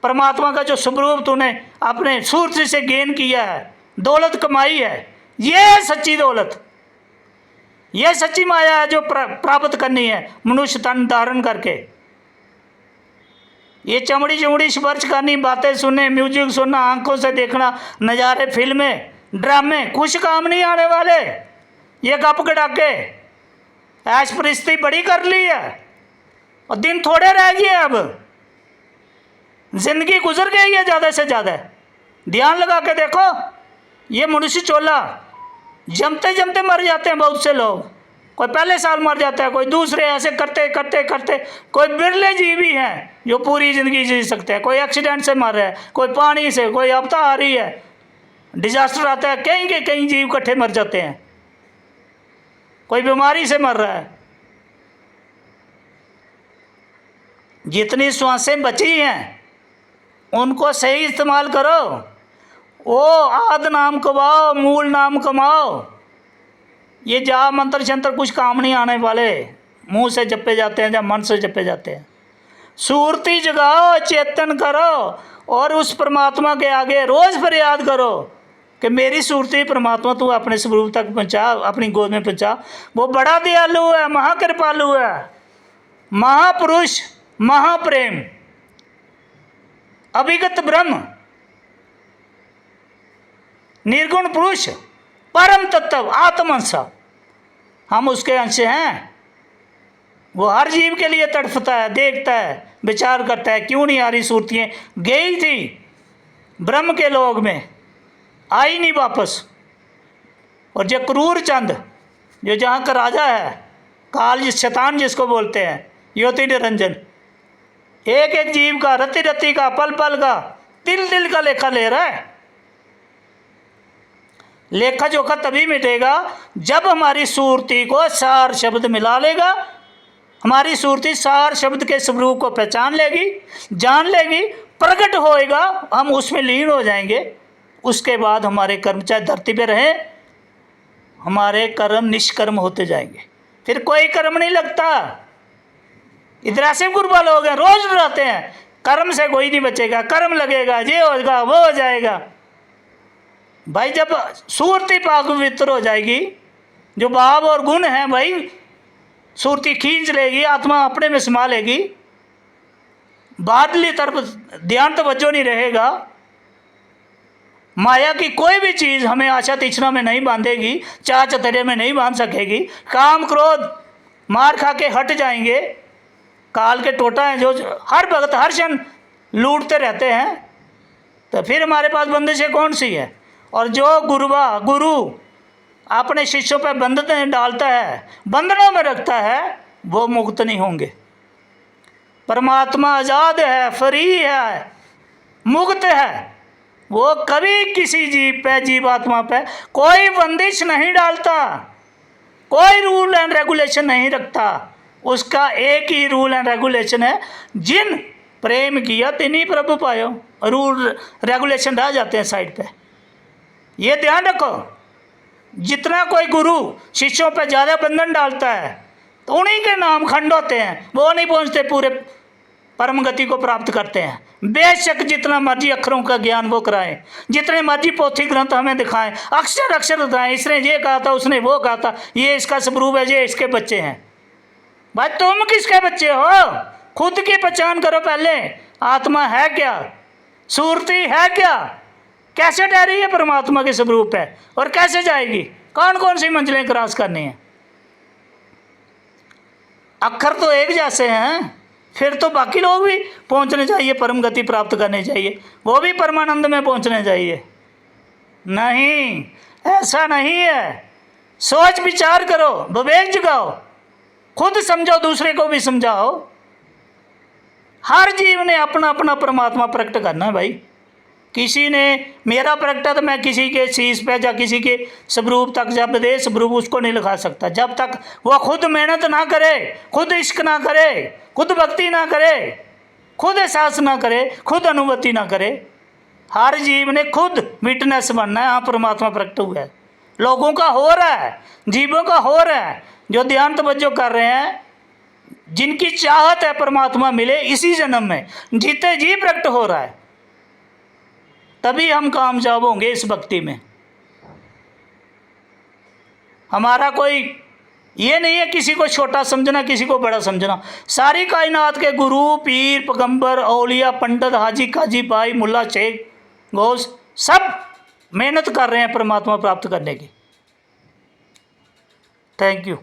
परमात्मा का जो स्वरूप तूने अपने सूर्य से गेन किया है, दौलत कमाई है, ये है सच्ची दौलत, ये सच्ची माया है जो प्राप्त करनी है मनुष्य तन धारण करके। ये चमड़ी चमड़ी स्पर्श करनी, बातें सुनने, म्यूजिक सुनना, आंखों से देखना, नज़ारे, फिल्में, ड्रामे कुछ काम नहीं आने वाले। ये गप गड़ाके ऐश परिस्थिति बड़ी कर ली है और दिन थोड़े रह गए, अब जिंदगी गुजर गई है ज़्यादा से ज़्यादा। ध्यान लगा के देखो, ये मनुष्य चोला जमते जमते मर जाते हैं बहुत से लोग, कोई पहले साल मर जाता है, कोई दूसरे, ऐसे करते करते करते। कोई बिरले जीवी हैं जो पूरी ज़िंदगी जी सकते हैं, कोई एक्सीडेंट से मर रहा है, कोई पानी से, कोई आपदा आ रही है, डिजास्टर आता है, कहीं के कहीं जीव इकट्ठे मर जाते हैं, कोई बीमारी से मर रहा है। जितनी श्वासें बची हैं उनको सही इस्तेमाल करो, ओ आद नाम कमाओ, मूल नाम कमाओ। ये जा मंत्र शंत्र कुछ काम नहीं आने वाले, मुंह से जपे जाते हैं या मन से जपे जाते हैं। सूरती जगाओ, चेतन करो और उस परमात्मा के आगे रोज़ फरियाद करो कि मेरी सूरती परमात्मा तू अपने स्वरूप तक पहुँचा, अपनी गोद में पहुँचा। वो बड़ा दयालु है, महाकृपालु है, महापुरुष, महाप्रेम, अभिगत ब्रह्म, निर्गुण पुरुष, परम तत्व, आत्मंश, हम उसके अंश हैं। वो हर जीव के लिए तड़फता है, देखता है, विचार करता है, क्यों नहीं आ रही सूरतियाँ। गई थी ब्रह्म के लोग में, आई नहीं वापस। और जो क्रूर चंद, जो जहाँ का राजा है, काल शैतान जिसको बोलते हैं, ज्योति निरंजन, एक एक जीव का, रति रति का, पल पल का, तिल तिल का लेखा ले रहा है। लेखा जोखा तभी मिटेगा जब हमारी सूरती को सार शब्द मिला लेगा, हमारी सूरती सार शब्द के स्वरूप को पहचान लेगी, जान लेगी, प्रकट होएगा, हम उसमें लीन हो जाएंगे। उसके बाद हमारे कर्म चाहे धरती पे रहे, हमारे कर्म निष्कर्म होते जाएंगे, फिर कोई कर्म नहीं लगता। इधर ऐसे गुरबा लोग हैं, रोज डराते हैं कर्म से कोई नहीं बचेगा, कर्म लगेगा, ये होगा वो हो जाएगा। भाई जब सूरती पाक पवित्र हो जाएगी, जो भाव और गुण है भाई सूरती खींच लेगी, आत्मा अपने में समा लेगी, बादली तरफ ध्यान तवज्जो नहीं रहेगा, माया की कोई भी चीज़ हमें आशा तीक्ष्णा में नहीं बांधेगी, चाह चतरे में नहीं बांध सकेगी। काम क्रोध मार खा के हट जाएंगे। काल के टोटा हैं जो हर वक्त हर क्षण लूटते रहते हैं, तो फिर हमारे पास बंदिशें कौन सी है। और जो गुरु अपने शिष्यों पर बंधन डालता है, बंधनों में रखता है, वो मुक्त नहीं होंगे। परमात्मा आज़ाद है, फ्री है, मुक्त है। वो कभी किसी जीव पे, जीवात्मा पे कोई बंदिश नहीं डालता, कोई रूल एंड रेगुलेशन नहीं रखता। उसका एक ही रूल एंड रेगुलेशन है, जिन प्रेम किया तिन्हीं प्रभु पायो। रूल रेगुलेशन रह जाते हैं साइड पे। ये ध्यान रखो, जितना कोई गुरु शिष्यों पे ज़्यादा बंधन डालता है तो उन्हीं के नाम खंड होते हैं, वो नहीं पहुंचते पूरे परम गति को प्राप्त करते हैं। बेशक जितना मर्जी अक्षरों का ज्ञान वो कराएं, जितने मर्जी पोथी ग्रंथ हमें दिखाएं, अक्षर अक्षर बताएं, इसने ये कहा था, उसने वो कहा था, ये इसका स्वरूप है, ये इसके बच्चे हैं। भाई तुम किसके बच्चे हो? खुद की पहचान करो पहले। आत्मा है क्या? सूरती है क्या? कैसे ठहरी है परमात्मा के स्वरूप है, और कैसे जाएगी? कौन कौन सी मंजिलें क्रॉस करनी है? अक्षर तो एक जैसे हैं, फिर तो बाकी लोग भी पहुंचने चाहिए, परम गति प्राप्त करनी चाहिए, वो भी परमानंद में पहुंचने चाहिए। नहीं, ऐसा नहीं है। सोच विचार करो, विवेक जगाओ, खुद समझो, दूसरे को भी समझाओ। हर जीव ने अपना अपना परमात्मा प्रकट करना है भाई। किसी ने मेरा प्रकटा तो मैं किसी के शीश पे या किसी के स्वरूप तक, जब दे स्वरूप उसको नहीं लिखा सकता जब तक वो खुद मेहनत ना करे, खुद इश्क ना करे, खुद भक्ति ना करे, खुद एहसास ना करे, खुद अनुभूति ना करे। हर जीव ने खुद विटनेस बनना है, हाँ परमात्मा प्रकट हुआ है। लोगों का हो रहा है, जीवों का हो रहा है, जो ध्यान तवज्जो कर रहे हैं, जिनकी चाहत है परमात्मा मिले इसी जन्म में, जीते जी प्रकट हो रहा है। तभी हम कामयाब होंगे इस भक्ति में। हमारा कोई ये नहीं है किसी को छोटा समझना, किसी को बड़ा समझना। सारी कायनात के गुरु, पीर, पैगंबर, औलिया, पंडित, हाजी, काजी, भाई, मुल्ला, शेख, गौस सब मेहनत कर रहे हैं परमात्मा प्राप्त करने की। Thank you.